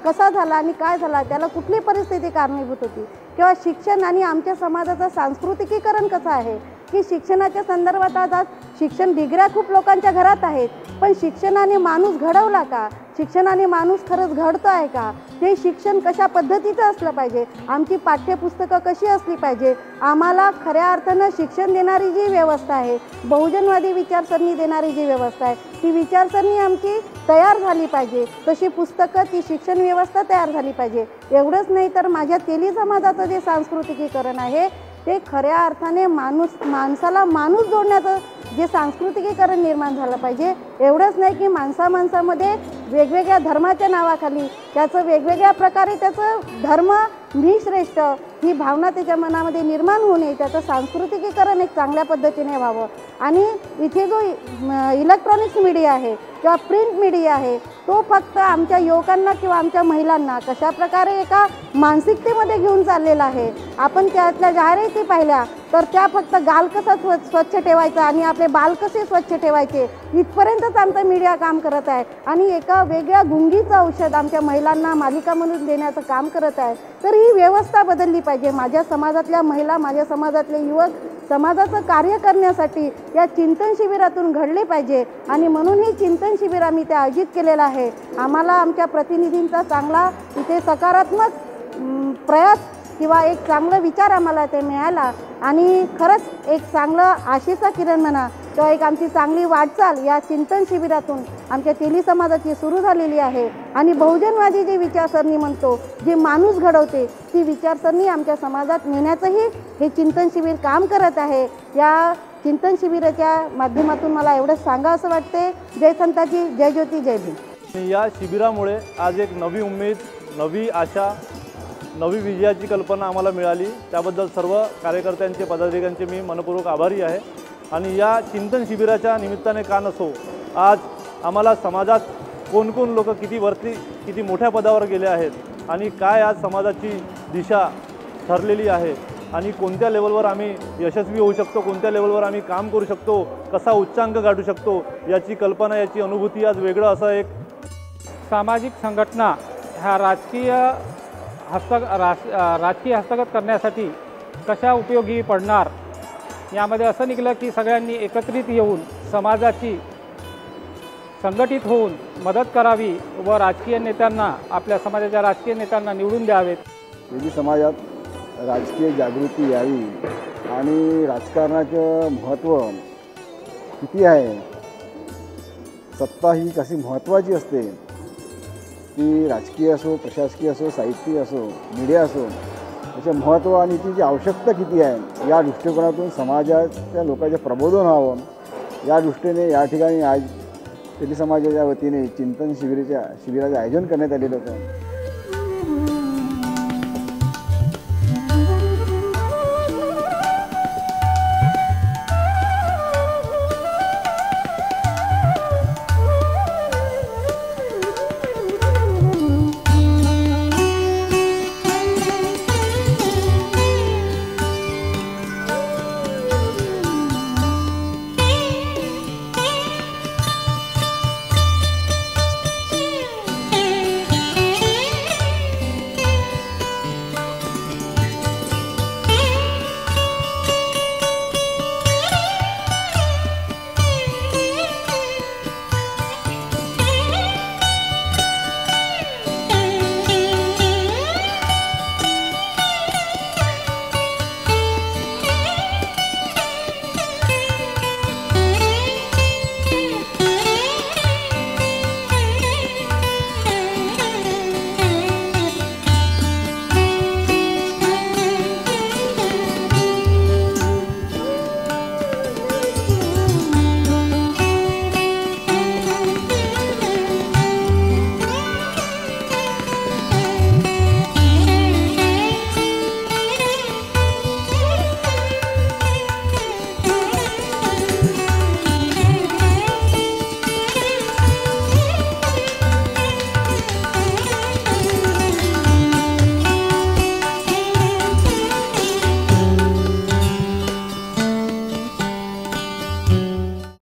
कसा झाला आणि काय झाला, त्याला कुठली परिस्थिती कारणीभूत होती किंवा शिक्षण आणि आमच्या समाजाचं सांस्कृतिकीकरण कसं आहे की शिक्षणाच्या संदर्भात आज शिक्षण डिग्र्या खूप लोकांच्या घरात आहेत पण शिक्षणाने माणूस घडवला का, शिक्षणाने माणूस खरंच घडतो आहे का, हे शिक्षण कशा पद्धतीचं असलं पाहिजे, आमची पाठ्यपुस्तकं कशी असली पाहिजे, आम्हाला खऱ्या अर्थानं शिक्षण देणारी जी व्यवस्था आहे, बहुजनवादी विचारसरणी देणारी जी व्यवस्था आहे ती विचारसरणी आमची तयार झाली पाहिजे. तशी पुस्तकं ती शिक्षण व्यवस्था तयार झाली पाहिजे. एवढंच नाही तर माझ्या तेली समाजाचं जे सांस्कृतिकीकरण आहे ते खऱ्या अर्थाने माणसाला माणूस जोडण्याचं जे सांस्कृतिकीकरण निर्माण झालं पाहिजे. एवढंच नाही की माणसामध्ये वेगवेगळ्या धर्माच्या नावाखाली त्याचं वेगवेगळ्या प्रकारे त्याचं धर्म मी श्रेष्ठ ही भावना त्याच्या मनामध्ये निर्माण होऊ नये, त्याचं सांस्कृतिकीकरण एक चांगल्या पद्धतीने व्हावं. आणि इथे जो इलेक्ट्रॉनिक्स मीडिया आहे किंवा प्रिंट मीडिया आहे तो फक्त आमच्या युवकांना किंवा आमच्या महिलांना कशा प्रकारे एका मानसिकतेमध्ये घेऊन चाललेला आहे. आपण त्यातल्या जाहिराती पाहिल्या तर त्या फक्त गाल कसा स्वच्छ ठेवायचा आणि आपले बाल कसे स्वच्छ ठेवायचे इथपर्यंतच आमचा मीडिया काम करत आहे आणि एका वेगळ्या गुंगीचं औषध आमच्या महिलांना मालिका म्हणून देण्याचं काम करत आहे. तर ही व्यवस्था बदलली पाहिजे. माझ्या समाजातल्या महिला, माझ्या समाजातले युवक समाजाचं कार्य करण्यासाठी या चिंतन शिबिरातून घडले पाहिजे आणि म्हणून हे चिंतन शिबिर आम्ही ते आयोजित केलेलं आहे. आम्हाला आमच्या प्रतिनिधींचा चांगला इथे सकारात्मक प्रयास किंवा एक चांगला विचार आम्हाला ते मिळाला आणि खरंच एक चांगलं आशेचा किरण म्हणा किंवा एक आमची चांगली वाटचाल या चिंतन शिबिरातून आमच्या तेली समाजाची सुरू झालेली आहे. आणि बहुजनवादी जी विचारसरणी म्हणतो, जे माणूस घडवते ती विचारसरणी आमच्या समाजात नेण्याचंही हे चिंतन शिबिर काम करत आहे. या चिंतन शिबिराच्या माध्यमातून मला एवढंच सांगा असं वाटते. जय संताजी, जय ज्योती, जय भीम. या शिबिरामुळे आज एक नवी उमेद, नवी आशा, नवी विजयाची कल्पना आम्हाला मिळाली. त्याबद्दल सर्व कार्यकर्त्यांचे, पदाधिकाऱ्यांचे मी मनपूर्वक आभारी आहे. आणि या चिंतन शिबिराच्या निमित्ताने का नसो, आज आम्हाला समाजात कोण लोक किती मोठ्या पदावर गेले आहेत आणि काय आज समाजाची दिशा ठरलेली आहे आणि कोणत्या लेवलवर आम्ही यशस्वी होऊ शकतो, कोणत्या लेवलवर आम्ही काम करू शकतो, कसा उच्चांक गाठू शकतो याची कल्पना, याची अनुभूती आज वेगळं असं एक सामाजिक संघटना ह्या राजकीय हस्तगत करण्यासाठी कशा उपयोगी पडणार यामध्ये असं निघलं की सगळ्यांनी एकत्रित येऊन समाजाची संघटित होऊन मदत करावी व राजकीय नेत्यांना, आपल्या समाजाच्या राजकीय नेत्यांना निवडून द्यावेत. तेली समाजात राजकीय जागृती यावी आणि राजकारणाचं महत्त्व किती आहे, सत्ता ही कशी महत्त्वाची असते, ती राजकीय असो, प्रशासकीय असो, साहित्य असो, मीडिया असो, त्याचं महत्त्व आणि तिची आवश्यकता किती आहे या दृष्टिकोनातून समाजाच्या लोकांचं प्रबोधन व्हावं या दृष्टीने या ठिकाणी आज तेली समाजाच्या वतीने चिंतन शिबिराचं आयोजन करण्यात आलेलं होतं.